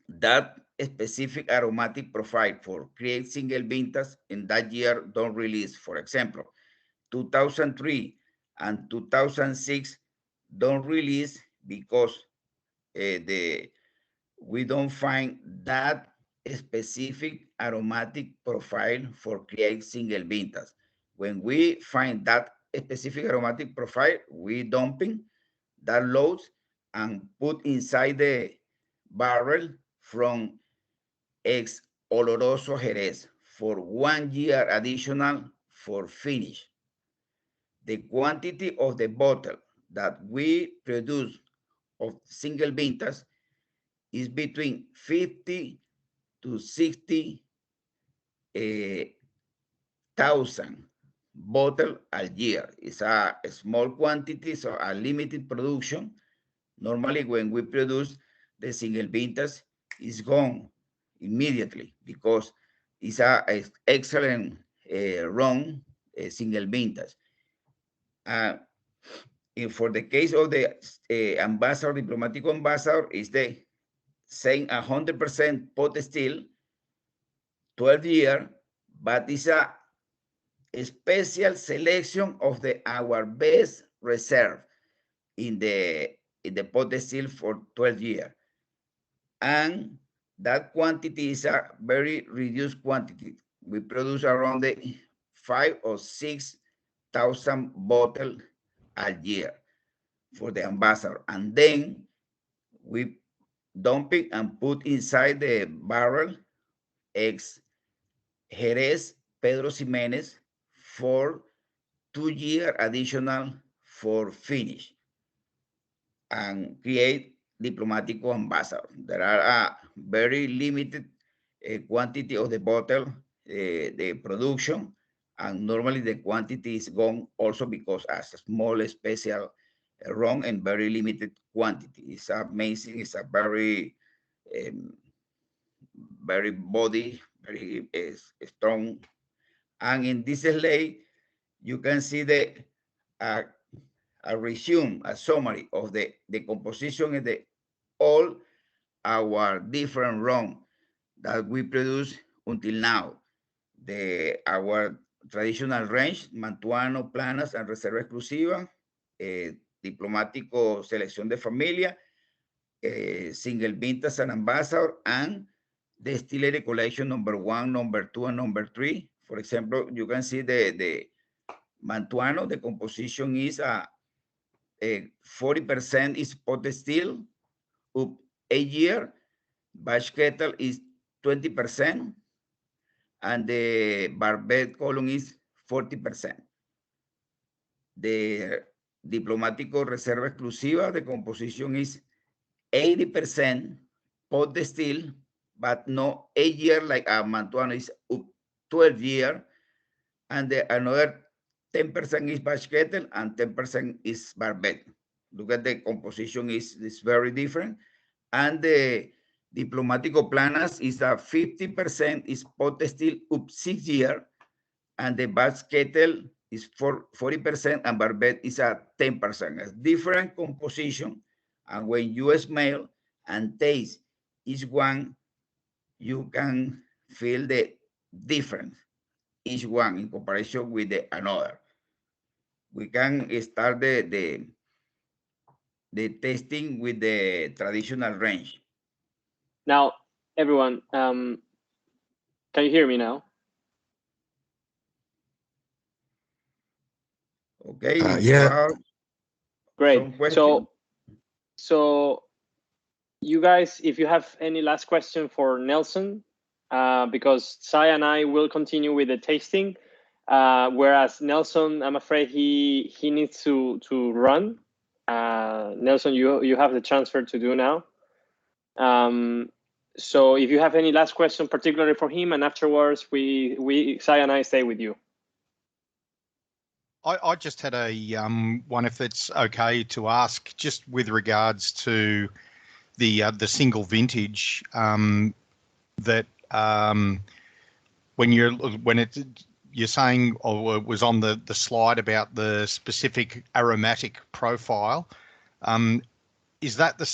that specific aromatic profile for create single vintage in that year, don't release. For example, 2003 and 2006 don't release because we don't find that specific aromatic profile for create single vintage. When we find that specific aromatic profile, we dumping that loads and put inside the barrel from ex oloroso Jerez for 1 year additional for finish. The quantity of the bottle that we produce of single vintage is between 50 to 60 thousand bottle a year. It's a small quantity, so a limited production. Normally, when we produce the single vintage, is gone immediately because it's a excellent rum single vintage. For the case of the ambassador, Diplomatico ambassador, is the same 100% pot still, 12 year, but it's a special selection of our best reserve in the pot still for 12 years. And that quantity is a very reduced quantity. We produce around the 5 or 6,000 bottles a year for the ambassador. And then we dump it and put inside the barrel ex Jerez Pedro Ximenez for 2 years additional for finish and create Diplomatico ambassador. There are a very limited quantity of the bottle, the production, and normally the quantity is gone also because as a small special rum and very limited quantity. It's amazing. It's a very, very body, very strong. And in this slide, you can see a resume, a summary of the composition of all our different rum that we produce until now. Our traditional range, Mantuano, Planus, and Reserva Exlusiva, Diplomatico Selección de Familia, Single Vintage and Ambassador, and Distillery Collection number 1, number 2, and number 3. For example, you can see the Mantuano, the composition is 40% is pot still, up 8 year. Batch kettle is 20%, and the barbed column is 40%. The Diplomatico Reserva Exclusiva, the composition is 80% pot still, but no 8 year like a Mantuano is up 12 year, and another 10% is batch kettle and 10% is barbed. Look at the composition is very different, and the Diplomatico Planus is a 50% is pot still up 6 years, and the batch kettle is 40%, and barbet is a 10%. It's different composition, and when you smell and taste each one, you can feel the difference, each one in comparison with the another. We can start the testing with the traditional range. Now, everyone, can you hear me now? Okay. Yeah. Great. So you guys, if you have any last question for Nelson, because Sai and I will continue with the tasting, whereas Nelson, I'm afraid he needs to run. Nelson, you have the transfer to do now. So if you have any last question, particularly for him, and afterwards Sai and I stay with you. I just had a one, if it's okay to ask, just with regards to the single vintage, that when you're saying, or it was on the slide about the specific aromatic profile, is that the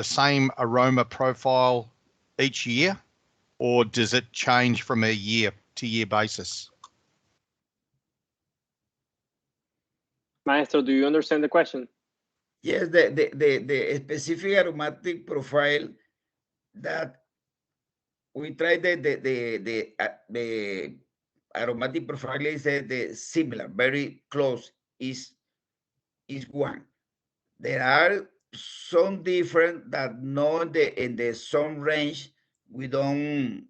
same aroma profile each year, or does it change from a year to year basis? Maestro, do you understand the question? Yes, the specific aromatic profile that we try the aromatic profile is the similar, very close is one. There are some different that know in the some range we don't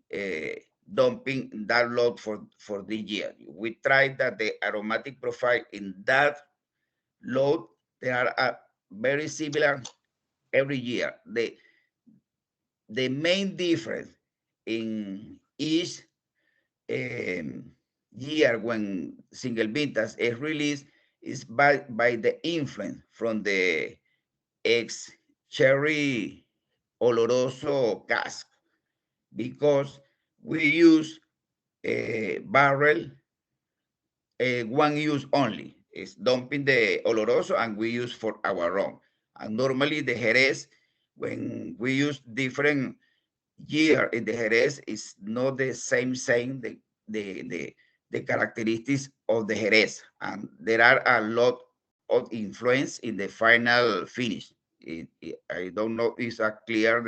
dumping that lot for the year. We try that the aromatic profile in that load they are very similar every year. The main difference in each year when single vintage is released is by the influence from the ex-cherry oloroso cask, because we use a barrel, one use only. It's dumping the oloroso, and we use for our rum. And normally the Jerez, when we use different year in the Jerez, is not the same the characteristics of the Jerez, and there are a lot of influence in the final finish. I don't know if it's clear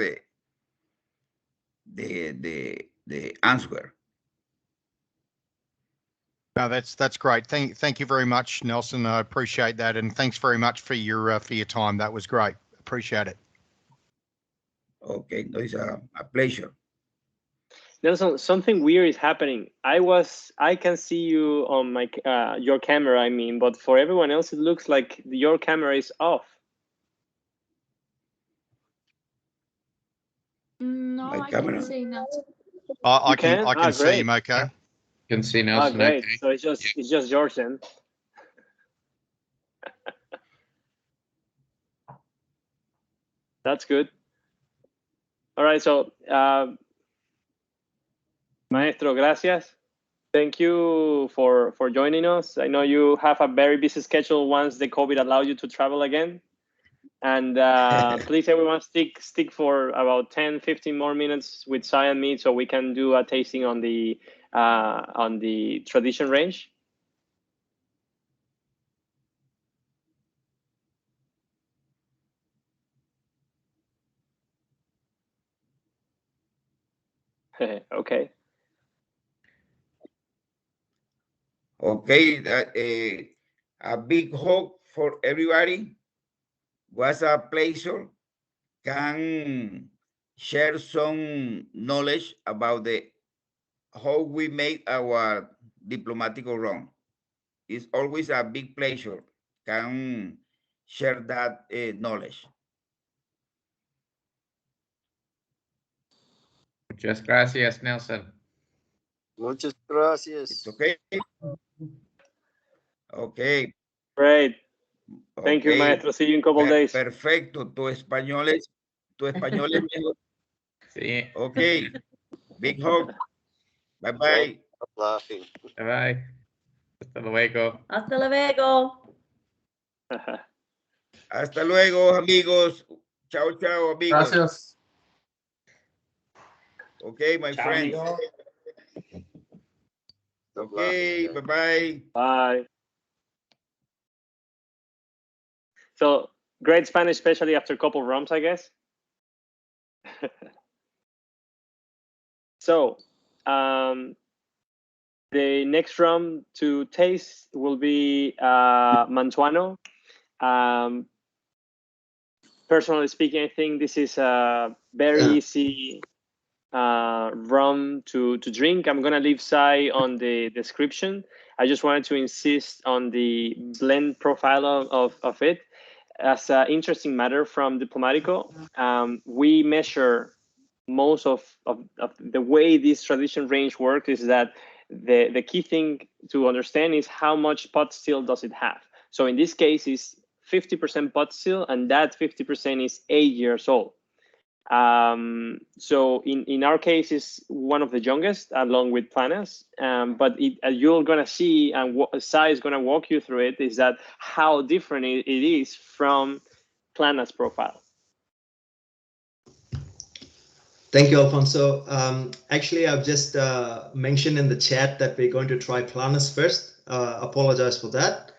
the answer. No, that's great. Thank you very much, Nelson. I appreciate that, and thanks very much for your time. That was great. Appreciate it. Okay, no, it's a pleasure. Nelson, something weird is happening. I can see you on my your camera, I mean, but for everyone else, it looks like your camera is off. No, My I camera? can see Nelson. I can see him okay. You can see Nelson. Great. Okay. So it's just George then. That's good. All right, so Maestro, gracias. Thank you for joining us. I know you have a very busy schedule once the COVID allowed you to travel again. And please, everyone, stick for about 10-15 more minutes with Sai and me, so we can do a tasting on the tradition range. Okay. Okay, a big hug for everybody. Was a pleasure. Can share some knowledge about how we make our Diplomatico Rum. It's always a big pleasure. Can share that knowledge. Muchas gracias, Nelson. Muchas gracias. It's okay. Okay. Great. Thank you, Maestro. See you in a couple days. Perfecto. Tu español es mejor. Sí. Okay. Big hug. Bye-bye. Stop laughing. Bye bye. Hasta luego. Hasta luego. Hasta luego, amigos. Chao, chao, amigos. Gracias. Okay, my Ciao, friends. amigo. Stop Okay, laughing. bye-bye. Bye. So great Spanish, especially after a couple rums, I guess. So the next rum to taste will be Mantuano. Personally speaking, I think this is a very easy rum to drink. I'm gonna leave Sai on the description. I just wanted to insist on the blend profile of it. As an interesting matter from Diplomatico, we measure most of the way this tradition range works is that the key thing to understand is how much pot still does it have. So in this case, it's 50% pot still, and that 50% is 8 years old. So in our case, is one of the youngest, along with Planus. But you're gonna see, and what Sai is gonna walk you through it, is that how different it is from Planus profile. Thank you, Alfonso. Actually, I've just mentioned in the chat that we're going to try Planus first. Apologize for that.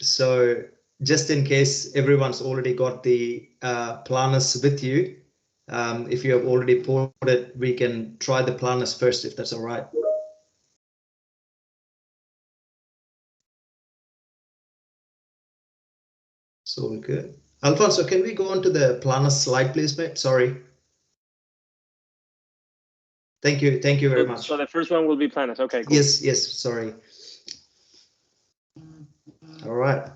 So just in case everyone's already got the Planus with you, if you have already poured it, we can try the Planus first, if that's all right. So we're good. Alfonso, can we go on to the Planus slide, please, mate? Sorry. Thank you very much. So the first one will be Planus. Okay, cool. Yes, sorry. All right.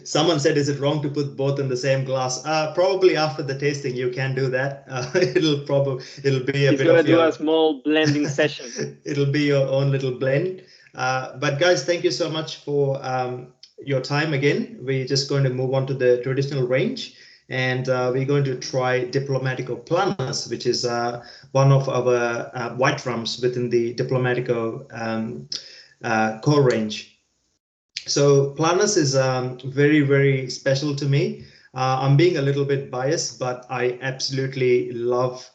Someone said, is it wrong to put both in the same glass? Probably after the tasting, you can do that. It'll be a He's bit gonna of do a small blending session. It'll be your own little blend. But guys, thank you so much for your time again. We're just going to move on to the traditional range, and we're going to try Diplomatico Planus, which is one of our white rums within the Diplomatico core range. So Planus is very, very special to me. I'm being a little bit biased, but I absolutely love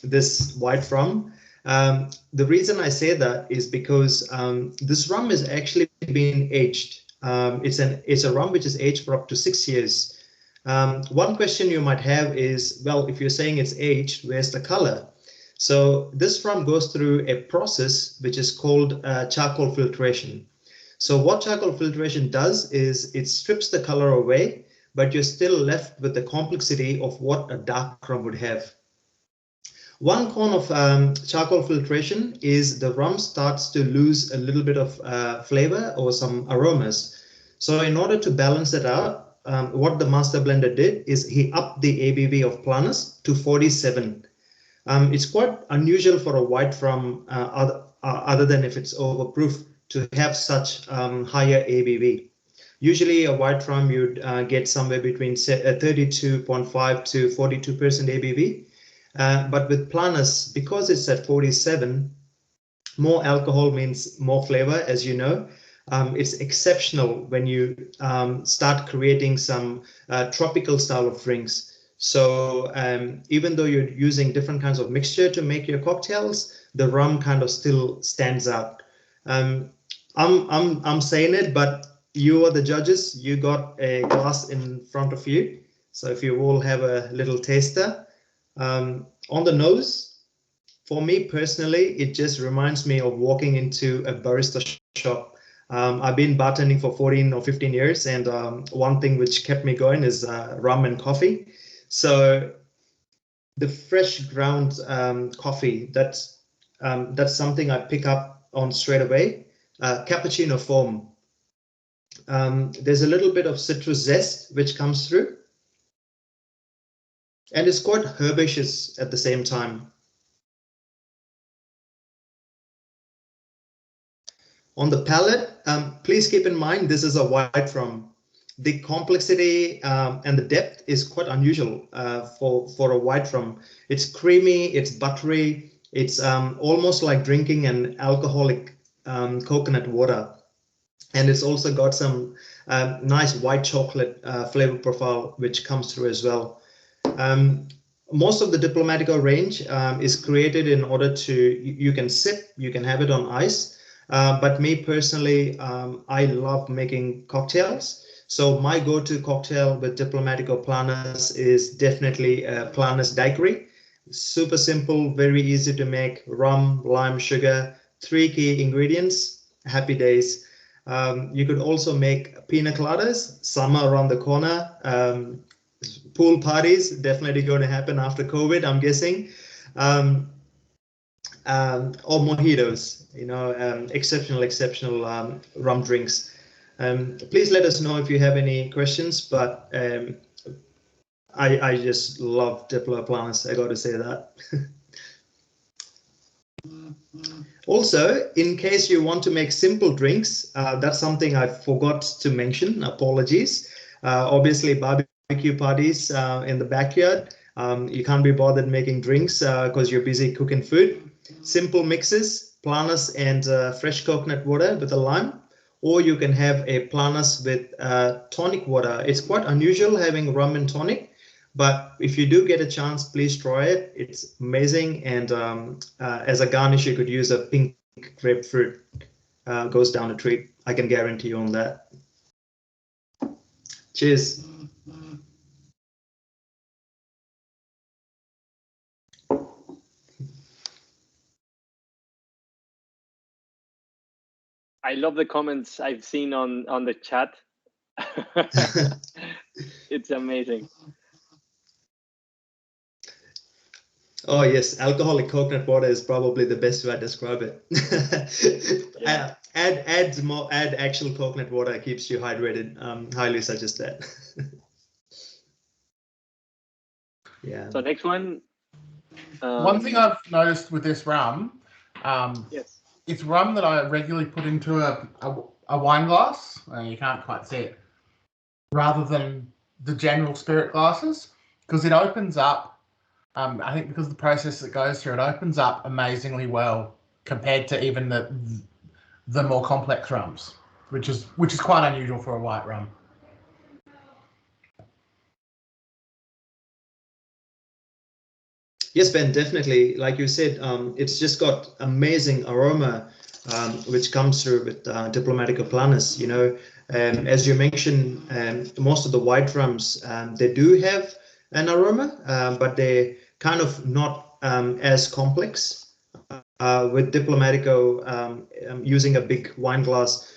this white rum. The reason I say that is because this rum is actually being aged. It's a rum which is aged for up to 6 years. One question you might have is, well, if you're saying it's aged, where's the color? So this rum goes through a process which is called charcoal filtration. So what charcoal filtration does is it strips the color away, but you're still left with the complexity of what a dark rum would have. One con of charcoal filtration is the rum starts to lose a little bit of flavor or some aromas. So in order to balance it out, what the master blender did is he upped the ABV of Planus to 47. It's quite unusual for a white rum, other than if it's overproof, to have such higher ABV. Usually a white rum you'd get somewhere between 32.5 to 42% ABV. But with Planus, because it's at 47, more alcohol means more flavor, as you know. It's exceptional when you start creating some tropical style of drinks. So even though you're using different kinds of mixture to make your cocktails, the rum kind of still stands out. I'm saying it, but you are the judges. You got a glass in front of you. So if you all have a little taster. On the nose, for me personally, it just reminds me of walking into a barista shop. I've been bartending for 14 or 15 years, and one thing which kept me going is rum and coffee. So the fresh ground coffee, that's something I pick up on straight away. Cappuccino foam. There's a little bit of citrus zest which comes through. And it's quite herbaceous at the same time. On the palate, please keep in mind this is a white rum. the complexity and the depth is quite unusual for a white rum. It's creamy, it's buttery, it's almost like drinking an alcoholic coconut water. And it's also got some nice white chocolate flavor profile, which comes through as well. Most of the Diplomatico range is created in order to, you can sip, you can have it on ice. But me personally, I love making cocktails. So my go-to cocktail with Diplomatico Planus is definitely Planus Daiquiri. Super simple, very easy to make. Rum, lime, sugar, 3 key ingredients. Happy days. You could also make pina coladas. Summer around the corner. Pool parties definitely going to happen after COVID, I'm guessing. Or mojitos, you know, exceptional rum drinks. Please let us know if you have any questions, but I just love Diplo Planus, I got to say that. Also, in case you want to make simple drinks, that's something I forgot to mention, apologies. Obviously, barbecue parties in the backyard, you can't be bothered making drinks because you're busy cooking food. Simple mixes, Planus and fresh coconut water with a lime, or you can have a Planus with tonic water. It's quite unusual having rum and tonic, but if you do get a chance, please try it. It's amazing. And as a garnish, you could use a pink grapefruit. Goes down a treat. I can guarantee you on that. Cheers. I love the comments I've seen on the chat. It's amazing. Oh yes, alcoholic coconut water is probably the best way to describe it. Yeah. Add actual coconut water, keeps you hydrated. Highly suggest that. Yeah. So next one. One thing I've noticed with this rum, yes, it's rum that I regularly put into a wine glass. You can't quite see it, rather than the general spirit glasses, because it opens up. I think because of the process that goes through, it opens up amazingly well compared to even the more complex rums, which is quite unusual for a white rum. Yes, Ben, definitely. Like you said, it's just got amazing aroma, which comes through with Diplomatico Planus. You know, as you mentioned, most of the white rums, they do have an aroma, but they're kind of not as complex. With Diplomatico, using a big wine glass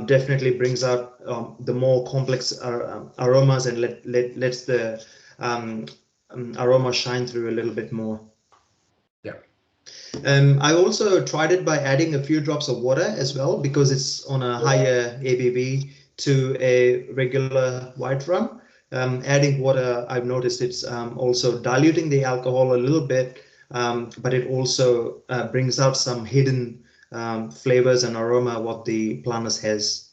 definitely brings out the more complex aromas and lets the aroma shine through a little bit more. Yeah. I also tried it by adding a few drops of water as well, because it's on a higher ABV to a regular white rum. Adding water, I've noticed it's also diluting the alcohol a little bit, but it also brings out some hidden flavors and aroma what the Planus has.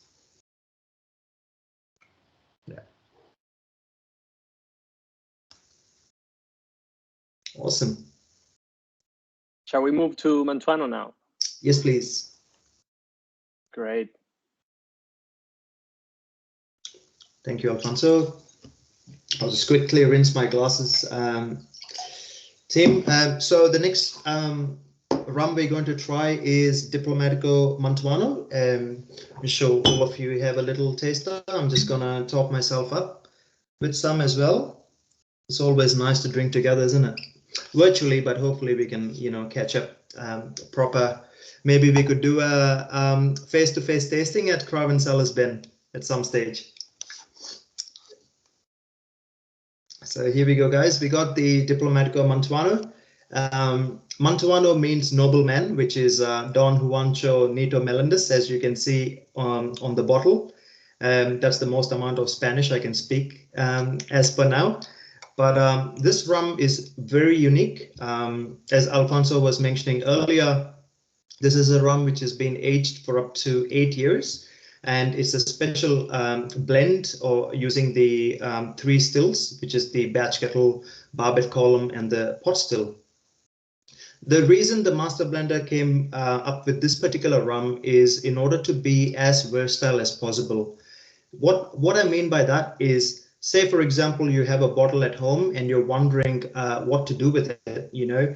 Yeah. Awesome. Shall we move to Mantuano now? Yes, please. Great. Thank you, Alfonso. I'll just quickly rinse my glasses. Tim, so the next rum we're going to try is Diplomatico Mantuano. I'm sure all of you have a little taster. I'm just going to top myself up with some as well. It's always nice to drink together, isn't it? Virtually, but hopefully we can, you know, catch up proper. Maybe we could do a face-to-face tasting at Cellars, Ben, at some stage. So here we go, guys. We got the Diplomatico Mantuano. Mantuano means nobleman, which is Don Juancho Nito Melendez, as you can see on the bottle. That's the most amount of Spanish I can speak as per now. But this rum is very unique. As Alfonso was mentioning earlier, this is a rum which has been aged for up to 8 years. and it's a special blend or using the 3 stills, which is the batch kettle, barbet column, and the pot still. The reason the master blender came up with this particular rum is in order to be as versatile as possible. What I mean by that is, say for example, you have a bottle at home and you're wondering what to do with it, you know,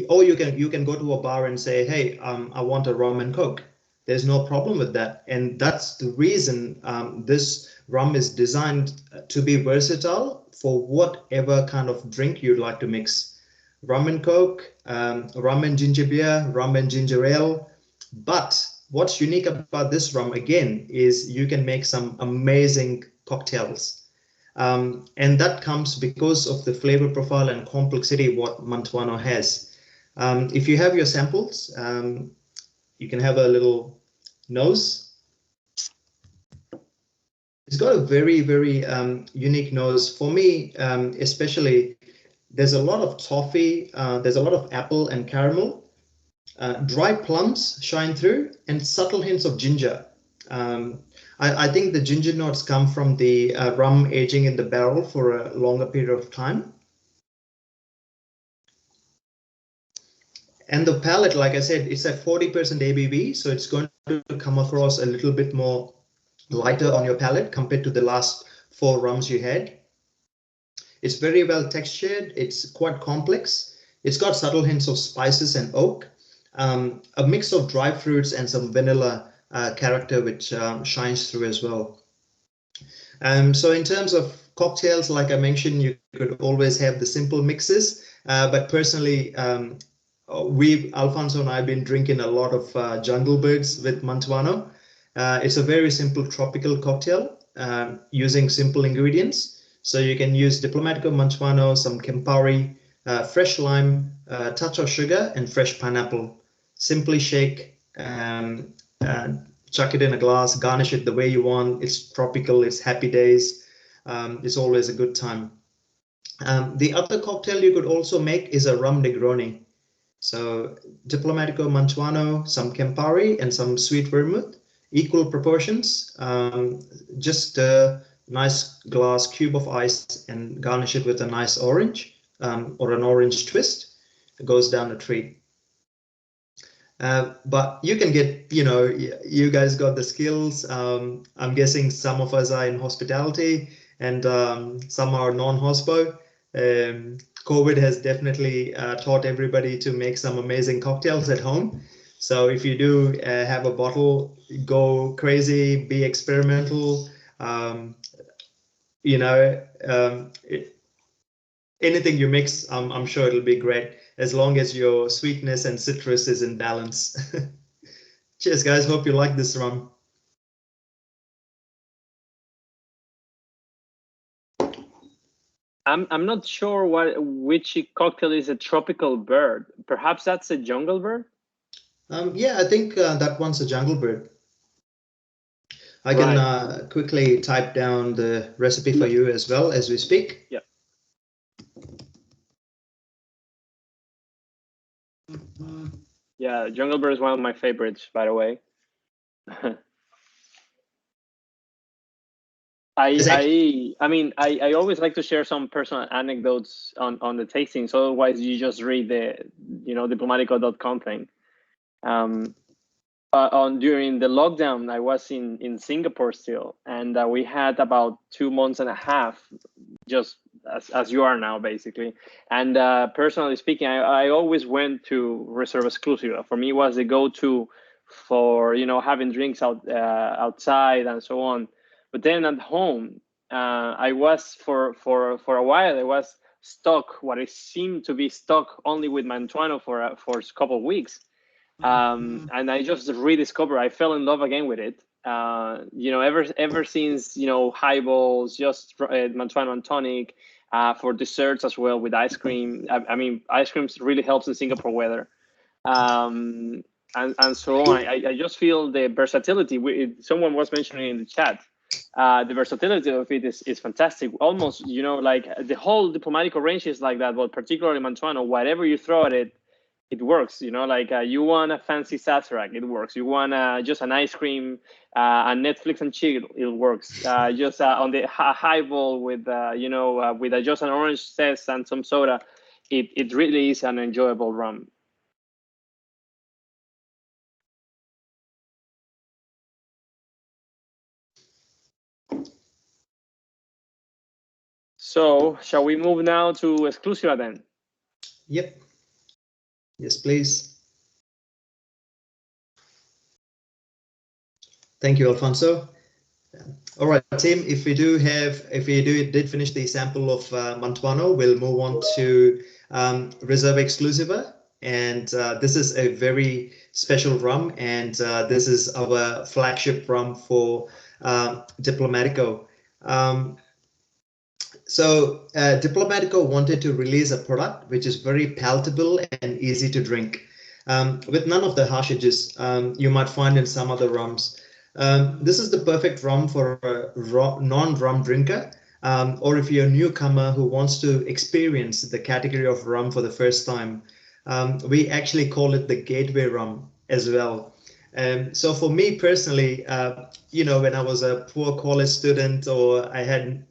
or you can go to a bar and say, hey, I want a rum and coke. There's no problem with that, and that's the reason this rum is designed to be versatile for whatever kind of drink you'd like to mix. Rum and coke, rum and ginger beer, rum and ginger ale. But what's unique about this rum again is you can make some amazing cocktails. And that comes because of the flavor profile and complexity what Mantuano has. If you have your samples, you can have a little nose. It's got a very, very unique nose. For me, especially, there's a lot of toffee, there's a lot of apple and caramel. Dry plums shine through, and subtle hints of ginger. I think the ginger notes come from the rum aging in the barrel for a longer period of time. And the palate, like I said, it's at 40% ABV, so it's going to come across a little bit more lighter on your palate compared to the last 4 rums you had. It's very well textured. It's quite complex. It's got subtle hints of spices and oak, a mix of dry fruits and some vanilla character, which shines through as well. So in terms of cocktails, like I mentioned, you could always have the simple mixes, but personally, Alfonso and I have been drinking a lot of Jungle Birds with Mantuano. It's a very simple tropical cocktail using simple ingredients. So you can use Diplomatico Mantuano, some Campari, fresh lime, a touch of sugar, and fresh pineapple. Simply shake, chuck it in a glass, garnish it the way you want. It's tropical, it's happy days. It's always a good time. The other cocktail you could also make is a Rum Negroni. So Diplomatico Mantuano, some Campari, and some sweet vermouth, equal proportions. Just a nice glass cube of ice and garnish it with a nice orange or an orange twist. It goes down a treat. But you can get, you know, you guys got the skills. I'm guessing some of us are in hospitality and some are non-hospo. COVID has definitely taught everybody to make some amazing cocktails at home. So if you do have a bottle, go crazy, be experimental. You know, anything you mix, I'm sure it'll be great, as long as your sweetness and citrus is in balance. Cheers, guys. Hope you like this rum. I'm not sure which cocktail is a tropical bird. Perhaps that's a jungle bird? Yeah, I think that one's a jungle bird. I can quickly type down the recipe for you as well as we speak. Yeah. Yeah, jungle bird is one of my favorites, by the way. I always like to share some personal anecdotes on the tasting. So otherwise, you just read the, diplomatico.com thing. During the lockdown, I was in Singapore still, and we had about 2 months and a half, just as you are now, basically. And personally speaking, I always went to Reserva Exlusiva. For me, it was the go-to for having drinks outside and so on. But then at home, I was for a while. I was stuck. What it seemed to be stuck only with Mantuano for a couple of weeks. And I just rediscovered. I fell in love again with it. Ever since highballs, just Mantuano and tonic, for desserts as well with ice cream. I mean, ice cream really helps in Singapore weather, and so on. I just feel the versatility. Someone was mentioning in the chat. The versatility of it is fantastic. Almost, like the whole Diplomatico range is like that, but particularly Mantuano, whatever you throw at it, it works. You know, like you want a fancy Sazerac, it works. You want just an ice cream, a Netflix and chill, it works. Just on the highball with with just an orange zest and some soda, it really is an enjoyable rum. So shall we move now to Exclusiva then? Yep. Yes, please. Thank you, Alfonso. All right, team, if we did finish the sample of Mantuano, we'll move on to Reserva Exlusiva. And this is a very special rum, and this is our flagship rum for Diplomatico. So Diplomatico wanted to release a product which is very palatable and easy to drink, with none of the harsh edges you might find in some other rums. This is the perfect rum for a non-rum drinker, or if you're a newcomer who wants to experience the category of rum for the first time. We actually call it the gateway rum as well. So for me personally, when I was a poor college student, or I had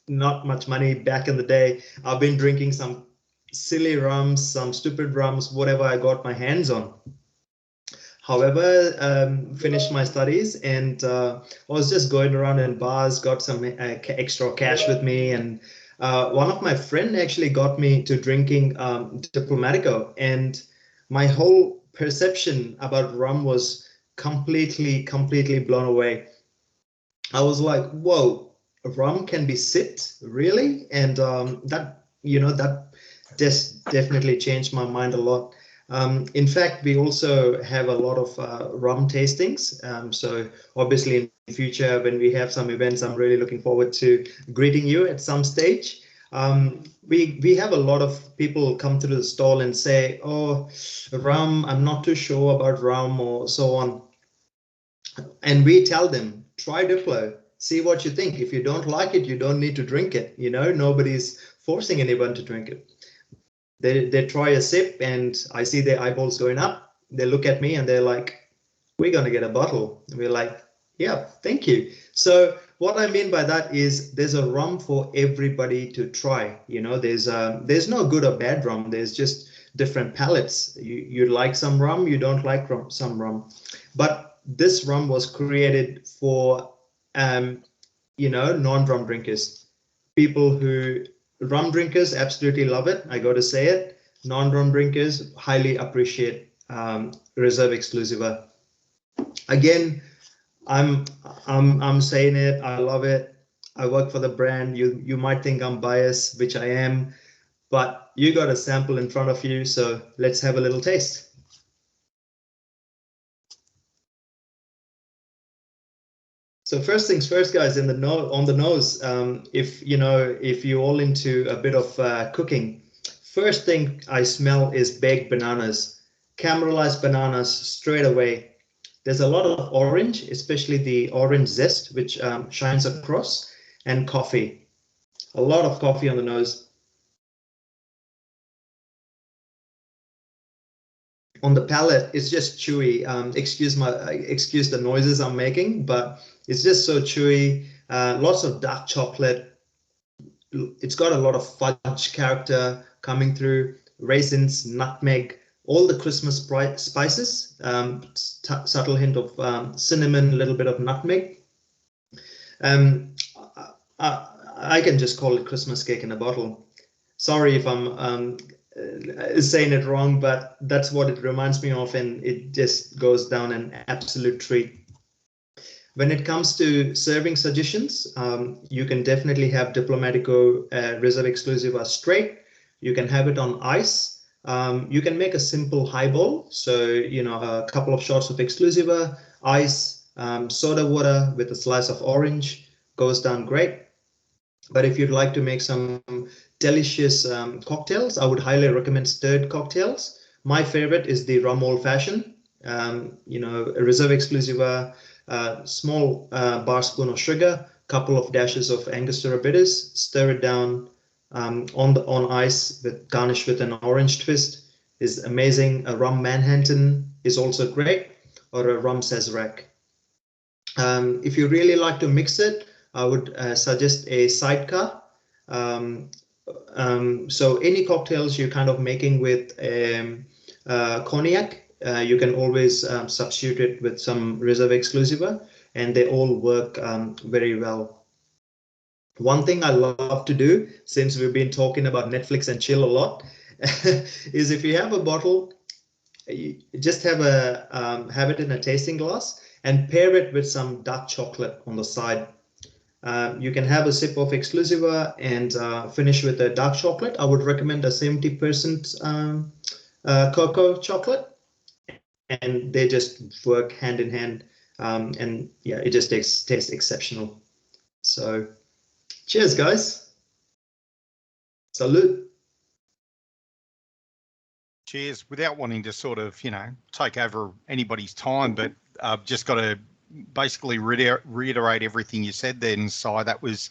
not much money back in the day, I've been drinking some silly rums, some stupid rums, whatever I got my hands on. However, finished my studies, and I was just going around in bars, got some extra cash with me, and one of my friends actually got me to drinking Diplomatico, and my whole perception about rum was completely blown away. I was like, whoa, rum can be sipped, really? And that just definitely changed my mind a lot. In fact, we also have a lot of rum tastings. So obviously in the future, when we have some events, I'm really looking forward to greeting you at some stage. We have a lot of people come to the stall and say, oh, rum, I'm not too sure about rum, or so on. And we tell them, try Diplo, see what you think. If you don't like it, you don't need to drink it. Nobody's forcing anyone to drink it. They try a sip, and I see their eyeballs going up. They look at me and they're like, we're going to get a bottle. And we're like, yeah, thank you. So what I mean by that is there's a rum for everybody to try. There's no good or bad rum. There's just different palates. You like some rum, you don't like some rum. But this rum was created for, non-rum drinkers, people who, rum drinkers absolutely love it. I got to say it. Non-rum drinkers highly appreciate Reserva Exlusiva. Again, I'm saying it. I love it. I work for the brand. You might think I'm biased, which I am, but you got a sample in front of you, so let's have a little taste. So first things first, guys, on the nose, if you're all into a bit of cooking, first thing I smell is baked bananas, caramelized bananas straight away. There's a lot of orange, especially the orange zest, which shines across, and coffee. A lot of coffee on the nose. On the palate, it's just chewy. Excuse the noises I'm making, but it's just so chewy. Lots of dark chocolate. It's got a lot of fudge character coming through. Raisins, nutmeg, all the Christmas spices. Subtle hint of cinnamon, a little bit of nutmeg. I can just call it Christmas cake in a bottle. Sorry if I'm saying it wrong, but that's what it reminds me of, and it just goes down an absolute treat. When it comes to serving suggestions, you can definitely have Diplomatico Reserva Exlusiva straight. You can have it on ice. You can make a simple highball. So, a couple of shots of Exclusiva, ice, soda water with a slice of orange goes down great. But if you'd like to make some delicious cocktails, I would highly recommend stirred cocktails. My favorite is the rum old fashioned. Reserva Exlusiva, small bar spoon of sugar, couple of dashes of Angostura bitters, stir it down on ice, garnish with an orange twist. is amazing. A rum Manhattan is also great, or a rum Sazerac. If you really like to mix it, I would suggest a sidecar. So any cocktails you're kind of making with cognac, you can always substitute it with some Reserva Exlusiva, and they all work very well. One thing I love to do, since we've been talking about Netflix and chill a lot, is if you have a bottle, you just have it in a tasting glass and pair it with some dark chocolate on the side. You can have a sip of Exclusiva and finish with a dark chocolate. I would recommend a 70% cocoa chocolate, and they just work hand in hand. And yeah, it just tastes exceptional. So cheers, guys. Salute. Cheers. Without wanting to sort of, take over anybody's time, but I've just got to basically reiterate everything you said then, Si. That was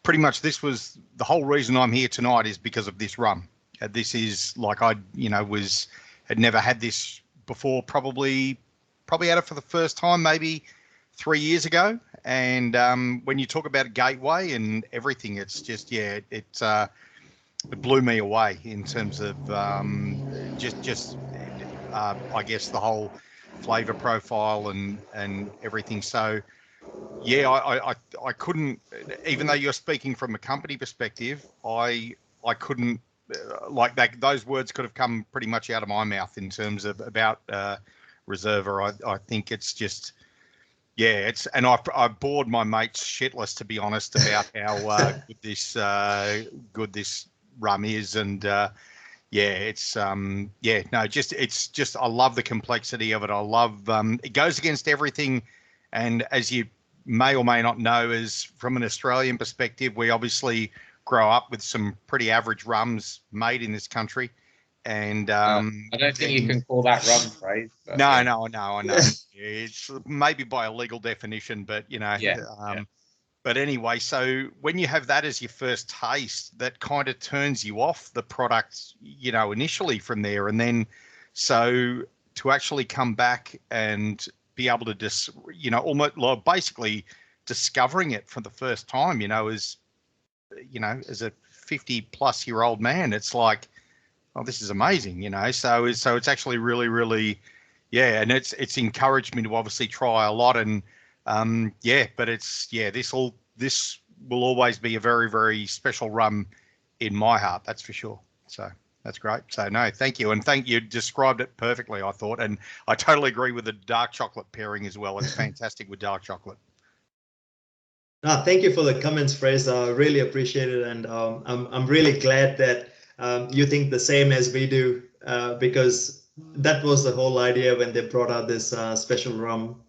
pretty much, this was the whole reason I'm here tonight, is because of this rum. This is like had never had this before, probably had it for the first time maybe 3 years ago. And when you talk about gateway and everything, it's just, it blew me away in terms of I guess the whole flavor profile and everything. So yeah, I couldn't, even though you're speaking from a company perspective, I couldn't like that. Those words could have come pretty much out of my mouth in terms of about Reserva. I think it's just, yeah, and I bored my mates shitless, to be honest, about how good this rum is. And it's I love the complexity of it. I love it goes against everything. And as you may or may not know, is from an Australian perspective, we obviously grow up with some pretty average rums made in this country. And I don't think you can call that rum phrase. No, I know. It's maybe by a legal definition, but But anyway, so when you have that as your first taste, that kind of turns you off the product, initially from there. And then so to actually come back and be able to just, almost basically discovering it for the first time, as a 50-plus-year-old man, it's like, oh, this is amazing, So it's actually really, really, and it's encouraged me to obviously try a lot. And but this will always be a very, very special rum in my heart, that's for sure. So that's great. So no, thank you. And you described it perfectly, I thought. And I totally agree with the dark chocolate pairing as well. It's fantastic with dark chocolate. No, thank you for the comments, Fraser. I really appreciate it. And I'm really glad that you think the same as we do, because that was the whole idea when they brought out this special rum.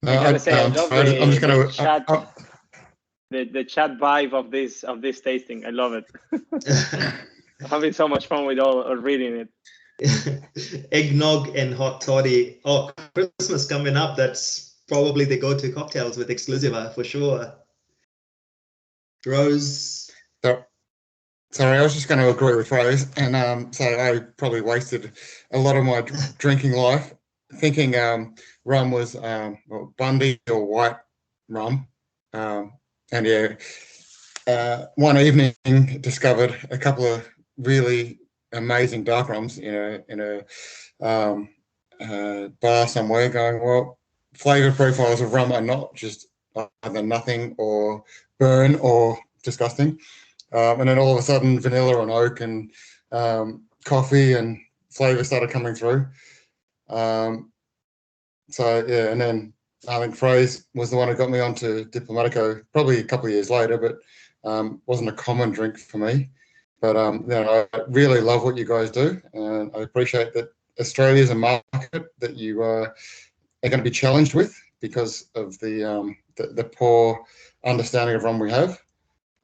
I gotta say, I love the chat vibe of this tasting. I love it. I'm having so much fun with all reading it. Eggnog and hot toddy. Oh, Christmas coming up. That's probably the go-to cocktails with Exclusiva for sure. Rose. Sorry, I was just going to agree with Rose, and so I probably wasted a lot of my drinking life thinking rum was Bundy or white rum, and one evening discovered a couple of really amazing dark rums in a bar somewhere, going, well, flavor profiles of rum are not just either nothing or burn or disgusting. And then all of a sudden, vanilla and oak and coffee and flavor started coming through. And then I think Fraser was the one who got me onto Diplomatico probably a couple of years later, but wasn't a common drink for me. But I really love what you guys do, and I appreciate that Australia is a market that you are going to be challenged with because of the poor understanding of rum we have.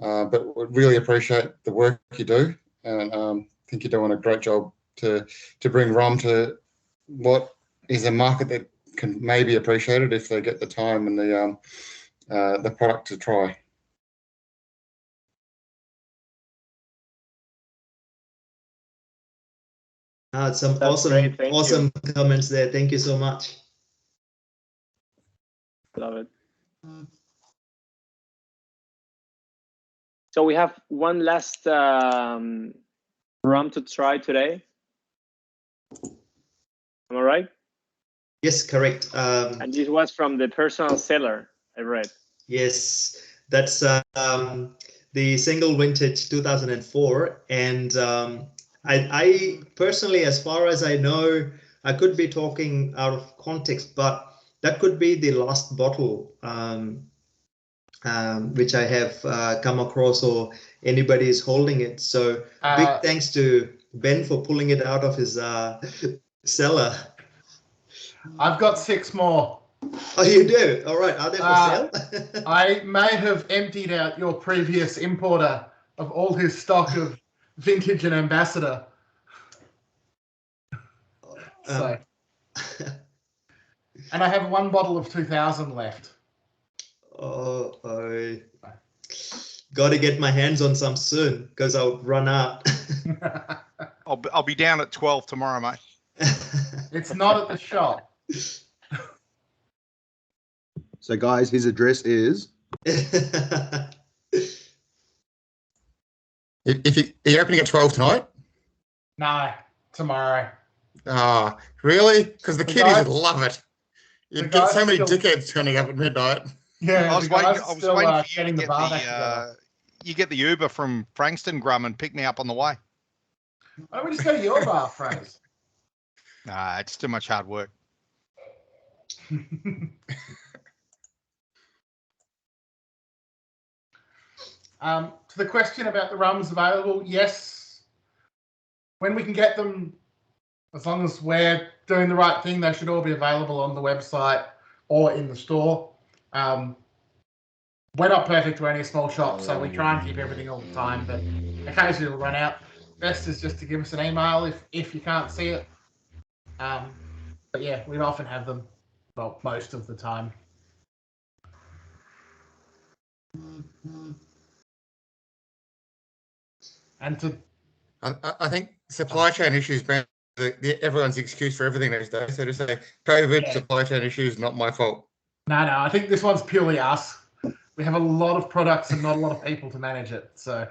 But we really appreciate the work you do, and think you're doing a great job to bring rum to what is a market that can maybe appreciate it if they get the time and the product to try. Some That's great. Thank awesome you. comments there. Thank you so much. Love it. So we have one last rum to try today. Am I right? Yes, correct. And this was from the personal cellar, I read. Yes, that's the single vintage 2004. And I personally, as far as I know, I could be talking out of context, but that could be the last bottle which I have come across, or anybody is holding it. So big thanks to Ben for pulling it out of his cellar. I've got 6 more. Oh, you do? All right. Are they for sale? I may have emptied out your previous importer of all his stock of vintage and ambassador. So, and I have 1 bottle of 2000 left. Oh, I got to get my hands on some soon because I'll run out. I'll be down at 12 tomorrow, mate. It's not at the shop. So, guys, his address is. Are you opening at 12 tonight? No, tomorrow. Ah, really? Because the kiddies would love it. You'd get so many dickheads turning up at midnight. Yeah, I was waiting for you to getting the bar back together. You get the Uber from Frankston, Grum, and pick me up on the way. Why don't we just go to your bar, Franks? Nah, it's too much hard work. To the question about the rums available, yes. When we can get them, as long as we're doing the right thing, they should all be available on the website or in the store. We're not perfect, we're only a small shop, so we try and keep everything all the time, but occasionally we'll run out. Best is just to give us an email if you can't see it. But yeah, we often have them, well, most of the time. And to, I think supply chain issues been everyone's excuse for everything these days. So to say COVID, supply chain issues, not my fault. No, I think this one's purely us. We have a lot of products and not a lot of people to manage it. So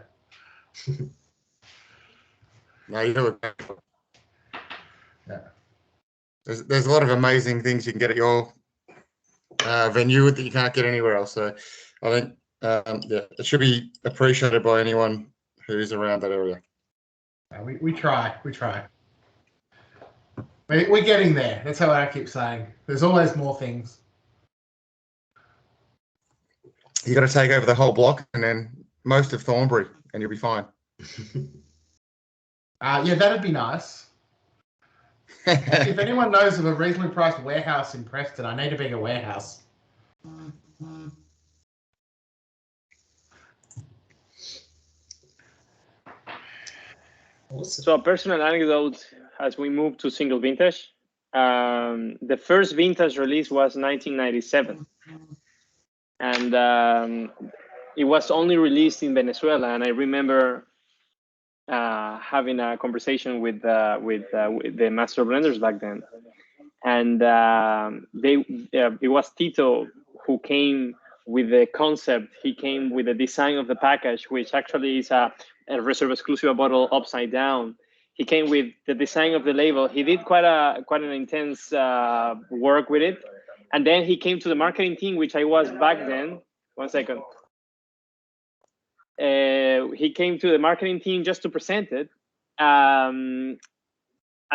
No, you do it. Yeah. There's a lot of amazing things you can get at your venue that you can't get anywhere else. So I think it should be appreciated by anyone who's around that area. We try. We're getting there. That's how I keep saying. There's always more things. You got to take over the whole block and then most of Thornbury, and you'll be fine. Yeah, that'd be nice. If anyone knows of a reasonably priced warehouse in Preston, I need a bigger warehouse. Awesome. So a personal anecdote as we move to single vintage. The first vintage release was 1997. And it was only released in Venezuela. And I remember having a conversation with the master blenders back then. And it was Tito who came with the concept. He came with the design of the package, which actually is a Reserva Exlusiva bottle upside down. He came with the design of the label. He did quite an intense work with it. And then he came to the marketing team, which I was back then. 1 second. He came to the marketing team just to present it. And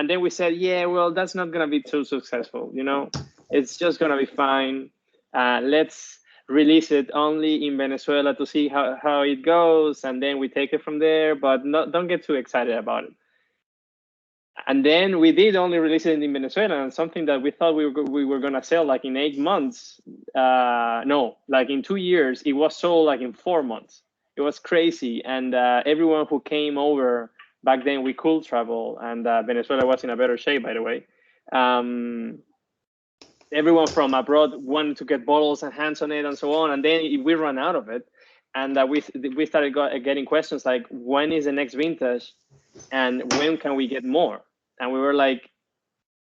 then we said, yeah, well, that's not going to be too successful. You know, it's just going to be fine. Let's release it only in Venezuela to see how it goes. And then we take it from there, but don't get too excited about it. And then we did only release it in Venezuela, and something that we thought we were going to sell like in 8 months. No, like in 2 years, it was sold like in 4 months. It was crazy. And everyone who came over back then, we could travel, and Venezuela was in a better shape, by the way. everyone from abroad wanted to get bottles and hands on it and so on. And then we ran out of it. And we started getting questions like, when is the next vintage? And when can we get more? And we were like,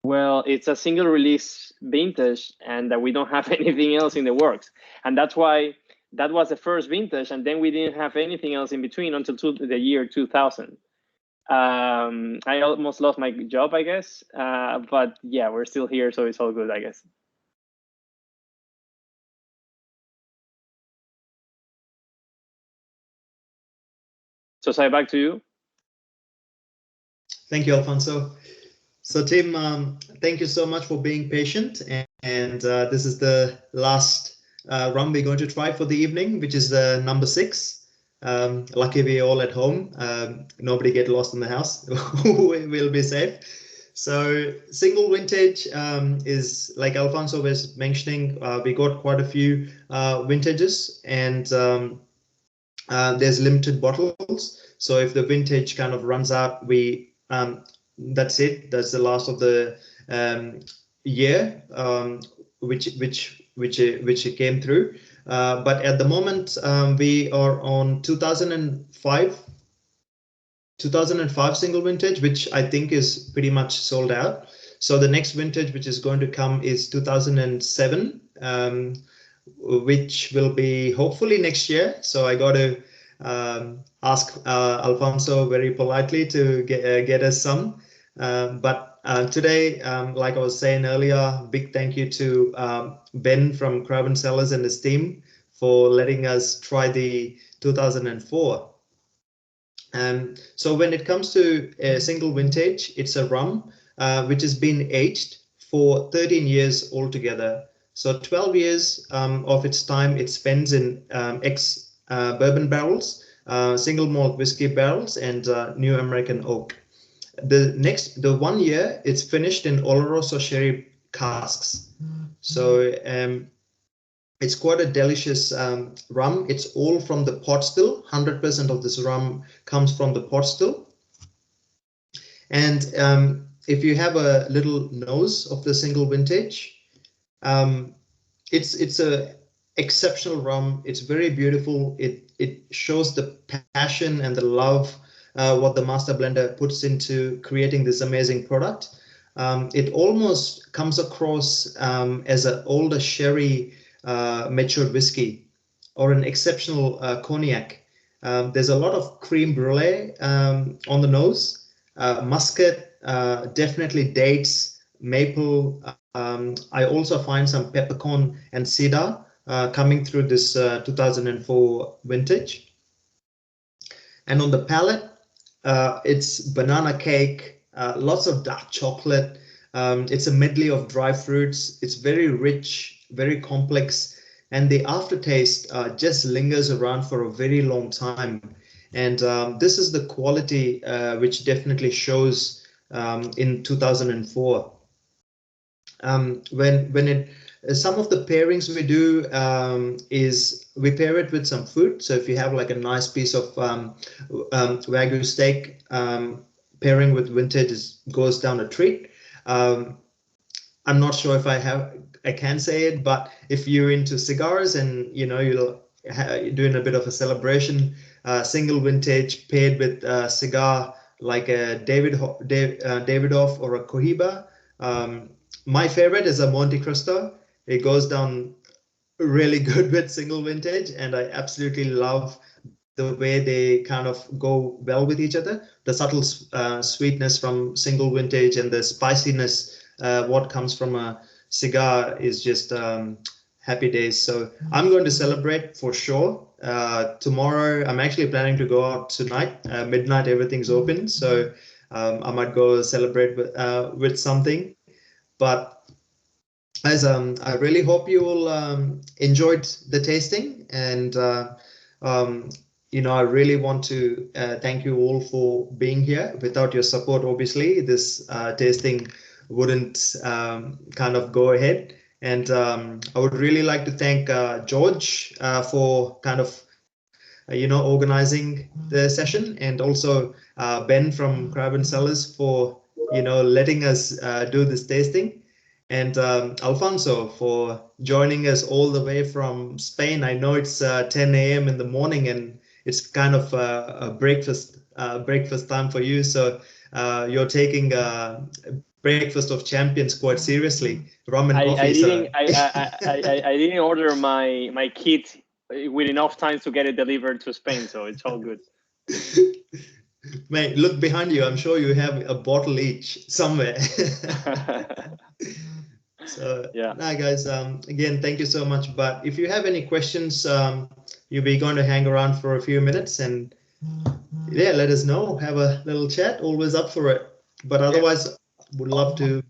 well, it's a single release vintage and we don't have anything else in the works. And that's why that was the first vintage. And then we didn't have anything else in between until the year 2000. I almost lost my job, I guess. But yeah, we're still here, so it's all good, I guess. So, Sai, back to you. Thank you, Alfonso. So, Tim, thank you so much for being patient. And this is the last rum we're going to try for the evening, which is number 6. Lucky we're all at home. Nobody get lost in the house. We'll be safe. So, single vintage is, like Alfonso was mentioning, we got quite a few vintages, and there's limited bottles. So if the vintage kind of runs out, that's it. That's the last of the year, which it came through. But at the moment, we are on 2005 single vintage, which I think is pretty much sold out. So the next vintage, which is going to come, is 2007, which will be hopefully next year. So I got to ask Alfonso very politely to get us some. But today, like I was saying earlier, big thank you to Ben from Cellars and his team for letting us try the 2004. So when it comes to a single vintage, it's a rum which has been aged for 13 years altogether. So 12 years of its time it spends in bourbon barrels, single malt whiskey barrels, and New American oak. The 1 year it's finished in Oloroso sherry casks. So it's quite a delicious rum. It's all from the pot still. 100% of this rum comes from the pot still. And if you have a little nose of the single vintage, it's a exceptional rum. It's very beautiful. It shows the passion and the love what the master blender puts into creating this amazing product. It almost comes across as an older sherry matured whiskey or an exceptional cognac. There's a lot of creme brulee on the nose, muscat, definitely dates, maple. I also find some peppercorn and cedar coming through this 2004 vintage. And on the palate, it's banana cake, lots of dark chocolate. It's a medley of dry fruits. It's very rich, very complex, and the aftertaste just lingers around for a very long time. And this is the quality which definitely shows in 2004. Some of the pairings we do is we pair it with some food. So if you have like a nice piece of Wagyu steak, pairing with vintage goes down a treat. I'm not sure if I can say it, but if you're into cigars and you're doing a bit of a celebration, single vintage paired with a cigar like a Davidoff or a Cohiba. My favorite is a Monte Cristo. It goes down really good with single vintage, and I absolutely love the way they kind of go well with each other. The subtle sweetness from single vintage and the spiciness what comes from a cigar is just happy days. So I'm going to celebrate for sure. Tomorrow, I'm actually planning to go out tonight. Midnight, everything's open. So I might go celebrate with something. But as I really hope you all enjoyed the tasting, and I really want to thank you all for being here. Without your support, obviously, this tasting wouldn't kind of go ahead. And I would really like to thank George for kind of organizing the session, and also Ben from Cellars for letting us do this tasting. and Alfonso for joining us all the way from Spain. I know it's 10 a.m. in the morning, and it's kind of a breakfast time for you. So you're taking breakfast of champions quite seriously. Rum and coffee. I didn't order my kit with enough time to get it delivered to Spain, so it's all good. Mate, look behind you. I'm sure you have a bottle each somewhere. So yeah, guys. Again, thank you so much. But if you have any questions, you'll be going to hang around for a few minutes, and yeah, let us know. Have a little chat. Always up for it. But otherwise, would love to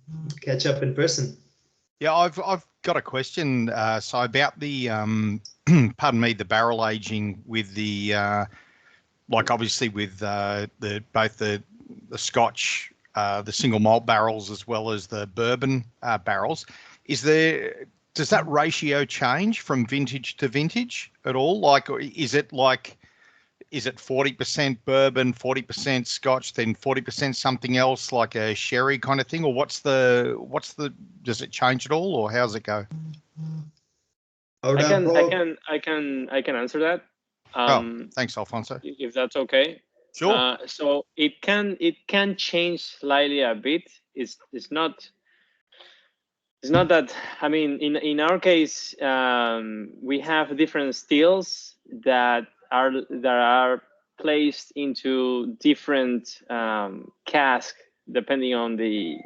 catch up in person. Yeah, I've got a question. So about the pardon me, the barrel aging with the like obviously with both the Scotch, the single malt barrels as well as the bourbon barrels. Does that ratio change from vintage to vintage at all? Like, is it 40% bourbon, 40% Scotch, then 40% something else, like a sherry kind of thing, or what's the? Does it change at all, or how's it go? I can answer that. Thanks, Alfonso. If that's okay. Sure. So it can change slightly a bit. It's not that. I mean, in our case, we have different stills that are placed into different casks depending on the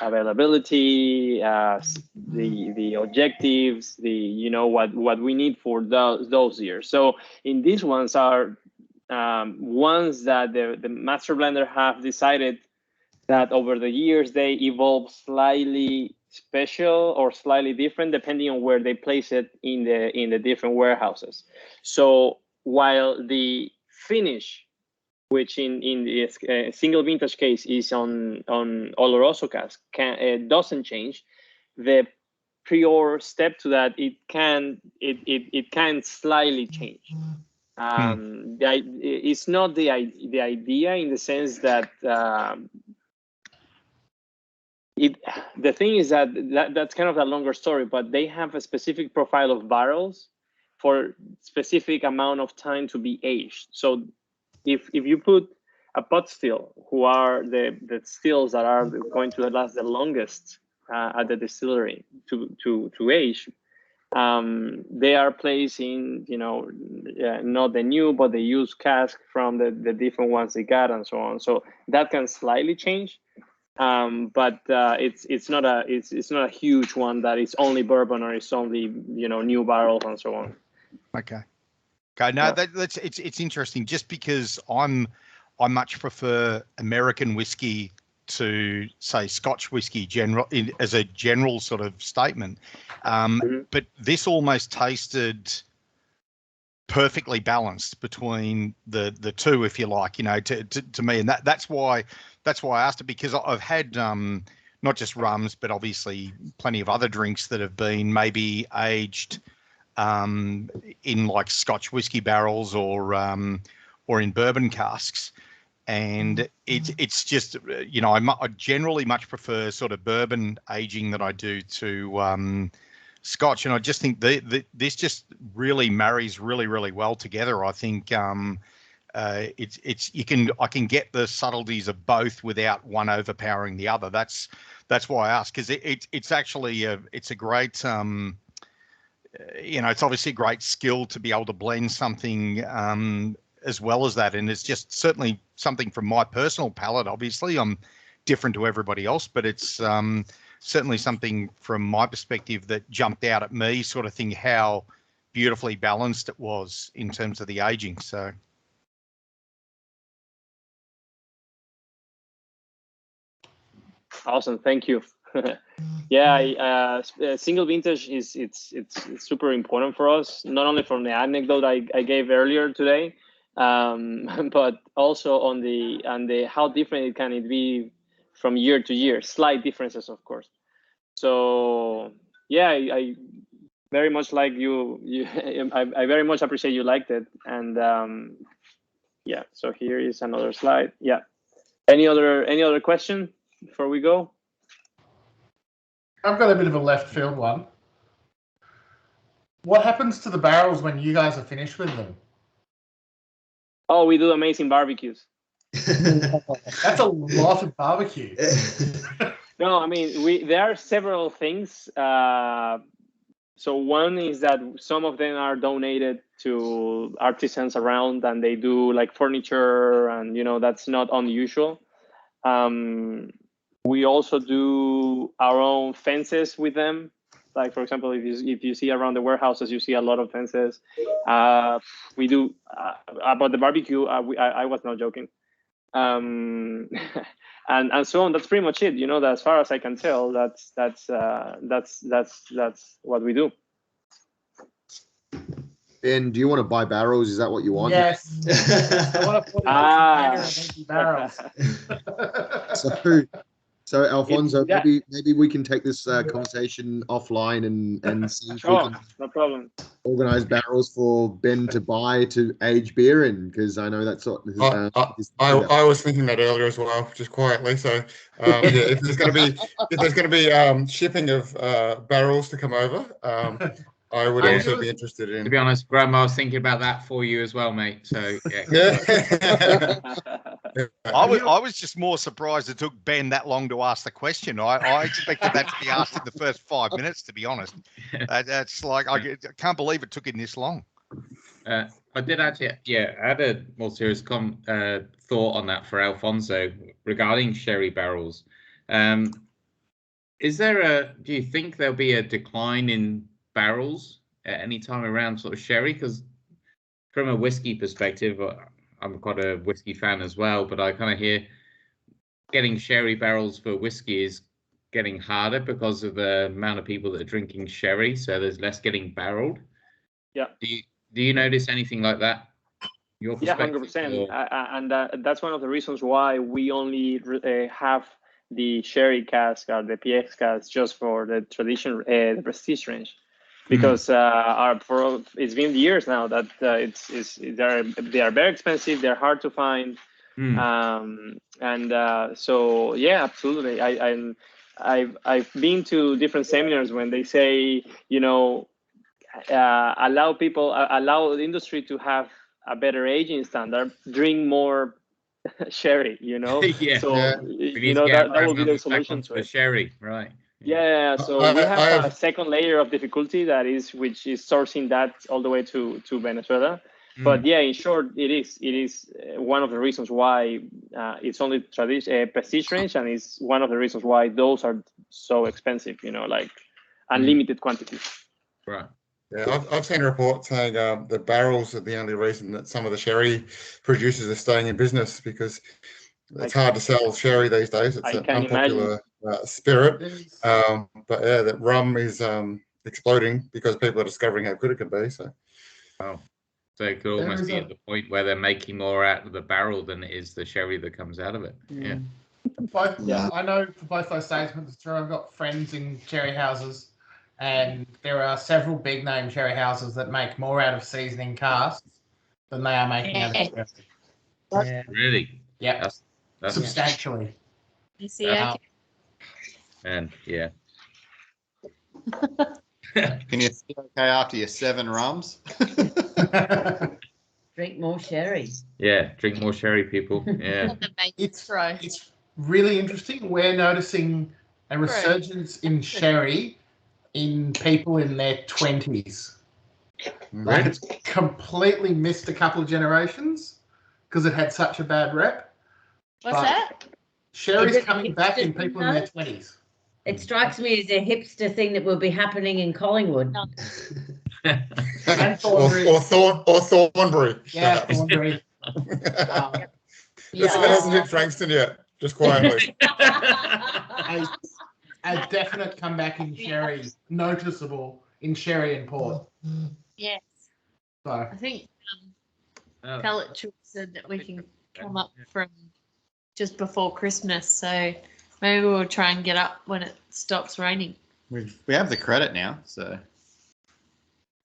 availability, the objectives, what we need for those years. So in these ones are ones that the master blender have decided that over the years they evolve slightly special or slightly different depending on where they place it in the different warehouses. So while the finish, which in the single vintage case is on Oloroso cask, doesn't change, the prior step to that it can slightly change. It's not the idea in the sense that the thing is that's kind of a longer story, but they have a specific profile of barrels for specific amount of time to be aged. So if you put a pot still, who are the stills that are going to last the longest at the distillery to age, they are placed in not the new but the used cask from the different ones they got and so on. So that can slightly change, but it's not a huge one that is only bourbon or it's only new barrels and so on. Okay. No, that's it's interesting just because I much prefer American whiskey to say Scotch whiskey as a general sort of statement. But this almost tasted perfectly balanced between the two, if you like, to me, and that's why I asked it, because I've had not just rums but obviously plenty of other drinks that have been maybe aged in like Scotch whiskey barrels or in bourbon casks, and it's just I generally much prefer sort of bourbon aging than I do to Scotch, and I just think this just really marries really, really well together. I think I can get the subtleties of both without one overpowering the other. That's why I asked, because it's actually it's a great it's obviously a great skill to be able to blend something as well as that, and it's just certainly something from my personal palate. Obviously, I'm different to everybody else, but it's certainly something from my perspective that jumped out at me, sort of thing, how beautifully balanced it was in terms of the aging. So. Awesome, thank you. Yeah, single vintage it's super important for us, not only from the anecdote I gave earlier today, but also on the how different it can be from year to year, slight differences, of course. So yeah, I very much like you I very much appreciate you liked it, and yeah. So here is another slide. Yeah. Any other question before we go? I've got a bit of a left field one. What happens to the barrels when you guys are finished with them? Oh, we do amazing barbecues. That's a lot of barbecue. No, I mean, there are several things. So one is that some of them are donated to artisans around, and they do like furniture, and that's not unusual. We also do our own fences with them. Like, for example, if you see around the warehouses, you see a lot of fences. We do about the barbecue. I was not joking. And so on. That's pretty much it. That as far as I can tell, that's what we do. Ben, do you want to buy barrels? Is that what you want? Yes. I want to put in barrels. So Alfonso, Yeah. maybe we can take this conversation offline and see if we can no problem. organize barrels for Ben to buy to age beer in, because I know that's what I was thinking that earlier as well, just quietly. So yeah, if there's going to be shipping of barrels to come over, I would also be interested in. To be honest, Graham, I was thinking about that for you as well, mate. So yeah. I was just more surprised it took Ben that long to ask the question. I expected that to be asked in the first 5 minutes, to be honest. That's like, I can't believe it took him this long. I did actually, I had a more serious thought on that for Alfonso regarding sherry barrels. Is there do you think there'll be a decline in barrels at any time around sort of sherry? Because from a whiskey perspective, I'm quite a whiskey fan as well, but I kind of hear getting sherry barrels for whiskey is getting harder because of the amount of people that are drinking sherry, so there's less getting barreled. Yeah. Do you notice anything like that? Your perspective? 100%. And that's one of the reasons why we only have the sherry cask or the PX cask just for the the prestige range. Because it's been years now that they are very expensive, they're hard to find, so yeah, absolutely. I've been to different seminars when they say allow the industry to have a better aging standard, drink more sherry. Yeah. So that will be the solution to it. Sherry, right? Yeah, so we have a second layer of difficulty which is sourcing that all the way to Venezuela. But yeah, in short, it is one of the reasons why it's only prestige range, and it's one of the reasons why those are so expensive. Like unlimited quantities. Right. Yeah, I've seen a report saying the barrels are the only reason that some of the sherry producers are staying in business, because it's hard to sell sherry these days. It's an unpopular spirit. But yeah, that rum is exploding because people are discovering how good it can be. So, so it could almost be at the point where they're making more out of the barrel than it is the sherry that comes out of it. Yeah. I know for both those statements, I've got friends in sherry houses, and there are several big name sherry houses that make more out of seasoning casks than they are making out of sherry. Yeah. Really? Yeah. That's substantially. You see, and yeah. Can you feel okay after your 7 rums? Drink more sherry. Yeah, drink more sherry, people. Yeah. It's really interesting. We're noticing a resurgence in sherry in people in their 20s. Like, it's completely missed a couple of generations because it had such a bad rep. What's that? Sherry's coming back in people in their 20s. It strikes me as a hipster thing that will be happening in Collingwood. And Thornbury. or Thornbury. Yeah, Thornbury. It hasn't hit Frankston yet, just quietly. A definite comeback in sherry, noticeable in sherry and port. Yes. So I think Pellet said that we can come up from just before Christmas, so maybe we'll try and get up when it stops raining. We have the credit now, so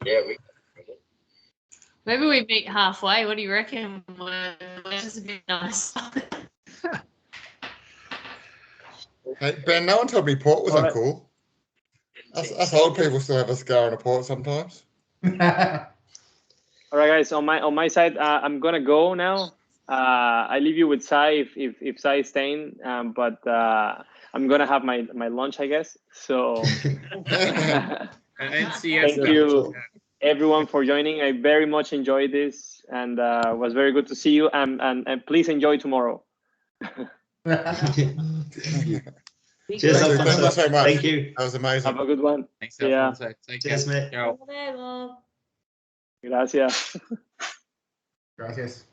yeah. Maybe we meet halfway. What do you reckon? This would be nice. Hey, Ben, no one told me port was uncool. Us old people still have a scar on a port sometimes. All right, guys. On my side, I'm gonna go now. I leave you with Sai if Sai is staying, but I'm gonna have my lunch, I guess. So thank you everyone for joining. I very much enjoyed this, and was very good to see you. And please enjoy tomorrow. Cheers, Thank you Alfonso. so much. Thank you. That was amazing. Have a good one. Thanks, Yeah. Alfonso. Take Cheers, care. mate. Ciao. Gracias. Gracias.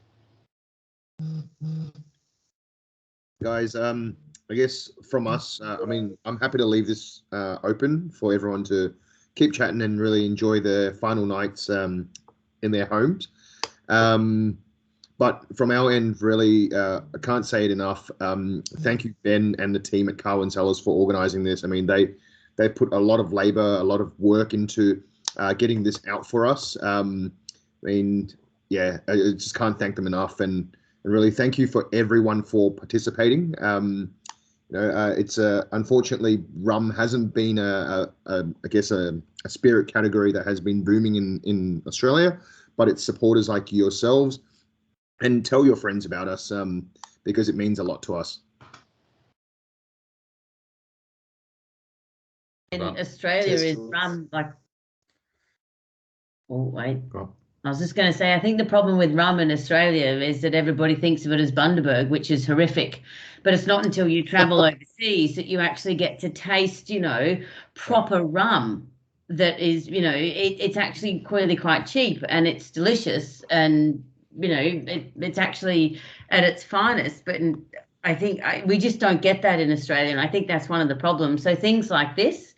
Guys, I guess from us, I mean, I'm happy to leave this open for everyone to keep chatting and really enjoy the final nights in their homes. But from our end, really, I can't say it enough. Thank you, Ben and the team at Carwin Cellars for organising this. I mean, they put a lot of labour, a lot of work into getting this out for us. I mean, yeah, I just can't thank them enough. And really, thank you for everyone for participating. It's unfortunately, rum hasn't been I guess a spirit category that has been booming in Australia, but it's supporters like yourselves. And tell your friends about us because it means a lot to us. In Australia is rum like. Oh wait, I was just going to say I think the problem with rum in Australia is that everybody thinks of it as Bundaberg, which is horrific. But it's not until you travel overseas that you actually get to taste, proper rum. That is, it's actually clearly quite cheap and it's delicious and. It's actually at its finest, but I think we just don't get that in Australia, and I think that's one of the problems. So things like this,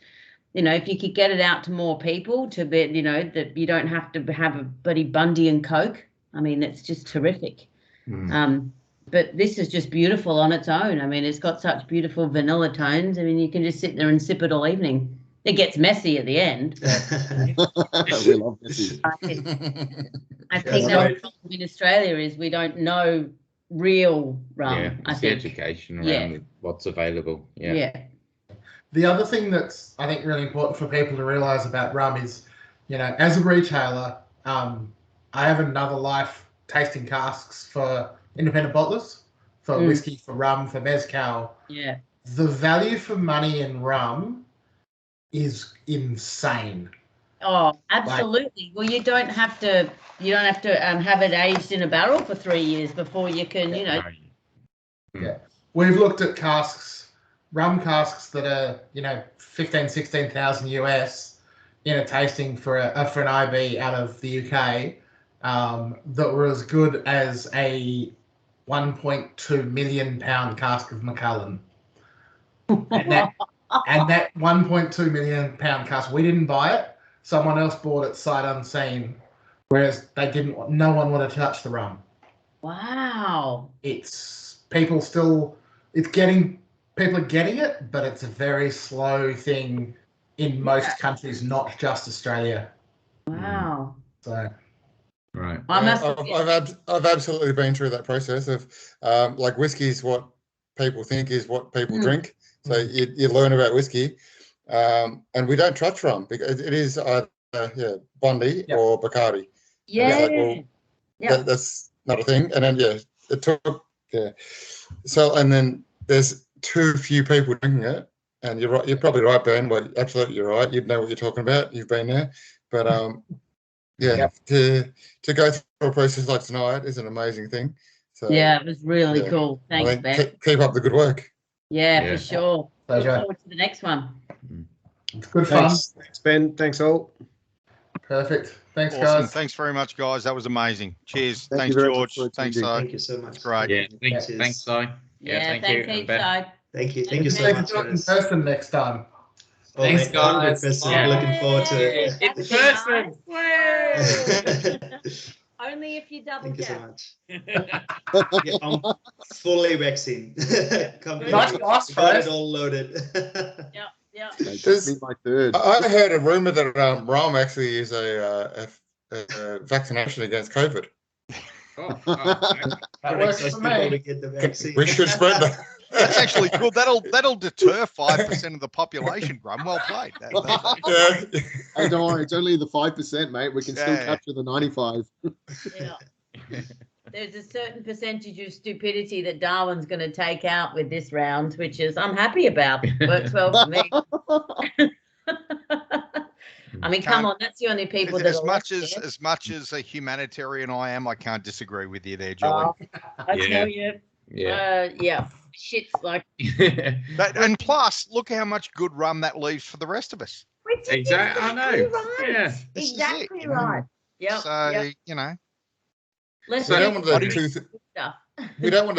if you could get it out to more people, to be, that you don't have to have a bloody Bundy and Coke. I mean, it's just terrific. But this is just beautiful on its own. I mean, it's got such beautiful vanilla tones. I mean, you can just sit there and sip it all evening. It gets messy at the end. We love messy. I think that's the problem in Australia is we don't know real rum. Yeah, I it's think the education around what's available. Yeah. The other thing that's I think really important for people to realise about rum is, as a retailer, I have another life tasting casks for independent bottlers, for whiskey, for rum, for mezcal. Yeah. The value for money in rum is insane. Oh, absolutely. Well, you don't have to have it aged in a barrel for 3 years before you can, Yeah. We've looked at casks, rum casks that are, 15, 16,000 US in a tasting for an IB out of the UK that were as good as a 1.2 million pound cask of Macallan. And that 1.2 million pound cask, we didn't buy it. Someone else bought it sight unseen, whereas no one wanted to touch the rum. Wow. People are getting it, but it's a very slow thing in most countries, not just Australia. Wow. So. Right. I've absolutely been through that process of like whiskey is what people think is what people drink. So you learn about whiskey, and we don't touch rum because it is either Bondi or Bacardi. Yeah. That's not a thing. And then it took So and then there's too few people drinking it, and you're right. You're probably right, Ben. Well, absolutely, you're right. You'd know what you're talking about. You've been there, but to go through a process like tonight is an amazing thing. So it was really cool. Thanks, Ben. Keep up the good work. Yeah, for sure. Pleasure. Look forward to the next one. It's good fun. Thanks, Ben. Thanks, all. Perfect. Thanks, Awesome. guys. Thanks very much, guys. That was amazing. Cheers. Thank Thanks, you very George. much for Thanks, attending. Si. Thank you so much. It's great. Yeah, thanks, Si. Yeah, thank thanks you. each side. Thank you. Thank Thank you so Let's much. do it in guys. person next time. Oh, Thanks, mate, guys. 100%. Yeah. Looking forward to it. In person. Only if you double Thank you so check. much. Yeah, I'm fully vaccine. Nice glass, Got guys. it all loaded. Yeah. This be my third. I heard a rumor that rum actually is a vaccination against COVID. Oh, That works for me. Get the vaccine. We should spread that. That's actually good. That'll deter 5% of the population. Grum, well played. Yeah. Hey, don't worry, it's only the 5%, mate. We can still capture the 95. Yeah. There's a certain percentage of stupidity that Darwin's going to take out with this round, which is I'm happy about. Works well for me. I mean, come on, that's the only people that as much as a humanitarian I am, I can't disagree with you there, Jolly. I tell you, shit's like. And plus, look how much good rum that leaves for the rest of us. Exactly. I know. Right. Yeah. Exactly right. Yeah. So you know. Let's we don't want the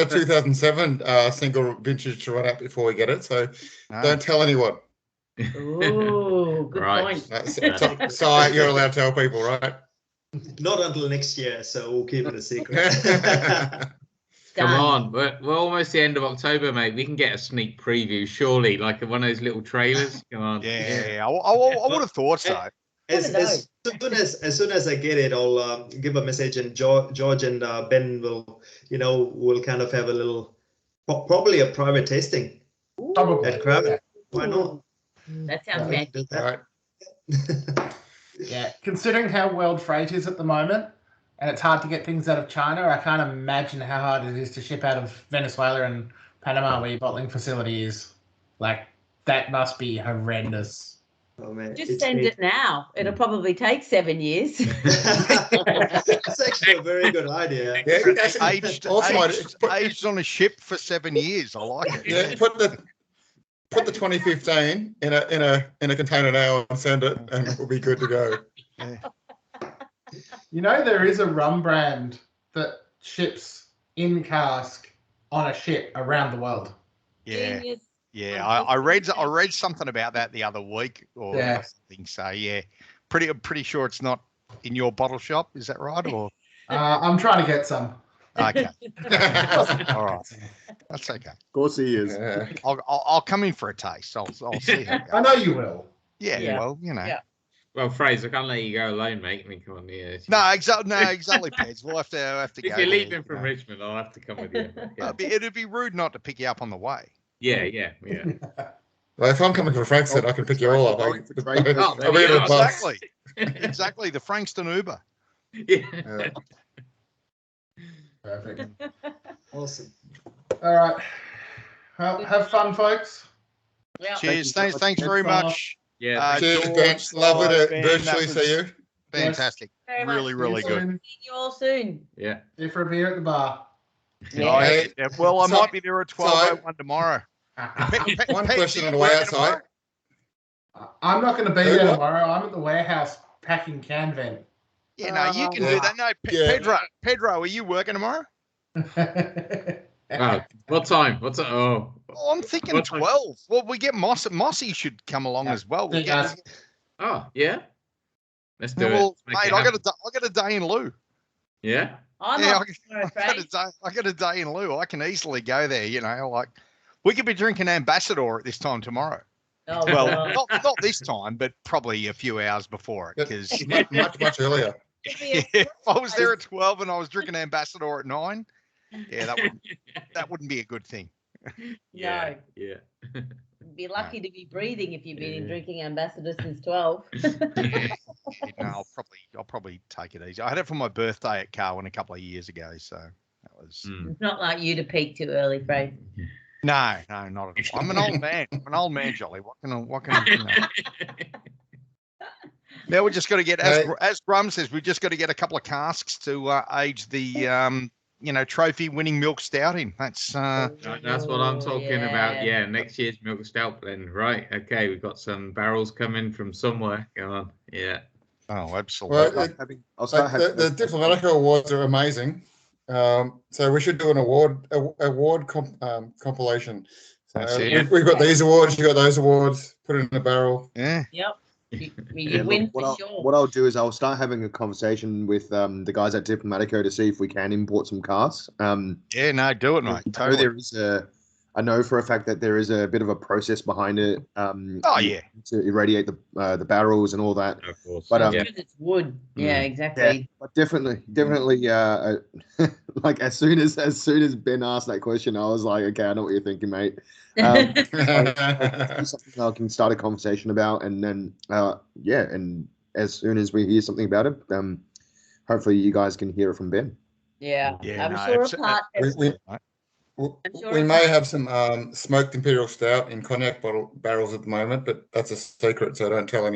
2007 single vintage to run out before we get it, so don't tell anyone. Oh, good point. So you're allowed to tell people, right? Not until next year, so we'll keep it a secret. Come on, we're almost the end of October, mate. We can get a sneak preview, surely, like one of those little trailers. Come on. Yeah. I would have thought so. As soon as I get it, I'll give a message, and George and Ben will, we'll kind of have a little, probably a private tasting at Crab. Why not? That sounds fantastic. Right. Yeah, considering how world freight is at the moment, and it's hard to get things out of China, I can't imagine how hard it is to ship out of Venezuela and Panama, where your bottling facility is. Like, that must be horrendous. Oh, man. Just send it now. It'll probably take 7 years. That's actually a very good idea. Yeah, aged on a ship for 7 years. I like it. Yeah, put the 2015 in a container now and send it, and we'll be good to go. Yeah. There is a rum brand that ships in cask on a ship around the world. Yeah. Yeah, I read something about that the other week or something. So yeah, pretty sure it's not in your bottle shop. Is that right? Or I'm trying to get some. Okay. All right. That's okay. Of course he is. I'll come in for a taste. I'll see how it goes. I know you will. Yeah. Well, Yeah. Well, Fraser, I can't let you go alone, mate. I mean, come on, yeah. No, exactly, Peds. We'll have to go. If you're leaving from Richmond, I'll have to come with you. Yeah. It'd be rude not to pick you up on the way. Yeah. Well, if I'm coming from Frankfurt, I can pick you all up. Exactly. The Frankston Uber. Yeah. Perfect. Awesome. All right. Well, have fun, folks. Yeah. Cheers. Thanks very much. Yeah. Cheers, Ben. Lovely to virtually see you. Fantastic. Really good. See you all soon. Yeah. See you for a beer at the bar. Yeah. Well, I might be there at 12:01 tomorrow. One question on the way outside. I'm not going to be there tomorrow. I'm at the warehouse packing can vent. Yeah, no, you can do that. No, Pedro, are you working tomorrow? What time? What's oh? I'm thinking 12. Well, we get Mossy should come along as well. Oh, yeah. Let's do it. Mate, I got a day in lieu. Yeah. I got a day in lieu. I can easily go there. Like we could be drinking Ambassador at this time tomorrow. Oh, well, not this time, but probably a few hours before it, because much earlier. If I was there at 12 and I was drinking Ambassador at 9, that wouldn't be a good thing. Yeah. You'd be lucky to be breathing if you've been drinking Ambassador since 12. No, I'll probably take it easy. I had it for my birthday at Carwin a couple of years ago, so that was. It's not like you to peak too early, Frank. No, not at all. I'm an old man. I'm an old man, Jolly. What can I? Now we just got to get, as Grum says, we just got to get a couple of casks to age the trophy winning milk stout in. That's what I'm talking about. Yeah, next year's milk stout blend. Right. Okay, we've got some barrels coming from somewhere. Go on. Yeah. Oh, absolutely. Well, the Diplomatico awards are amazing. So we should do an award compilation. We've got these awards, you got those awards, put it in a barrel. Yeah. Yep. You win for sure. What I'll do is I'll start having a conversation with the guys at Diplomatico to see if we can import some casks. Yeah, no, do it, mate. Totally. I know for a fact that there is a bit of a process behind it. To irradiate the barrels and all that. Of course. But because it's wood. Yeah, exactly. Yeah, but definitely. Like as soon as Ben asked that question, I was like, okay, I know what you're thinking, mate. Something I can start a conversation about, and then yeah, and as soon as we hear something about it, hopefully you guys can hear it from Ben. Yeah, Yeah, I'm no, sure it's- a part. We may have some smoked imperial stout in cognac barrels at the moment, but that's a secret, so don't tell anyone.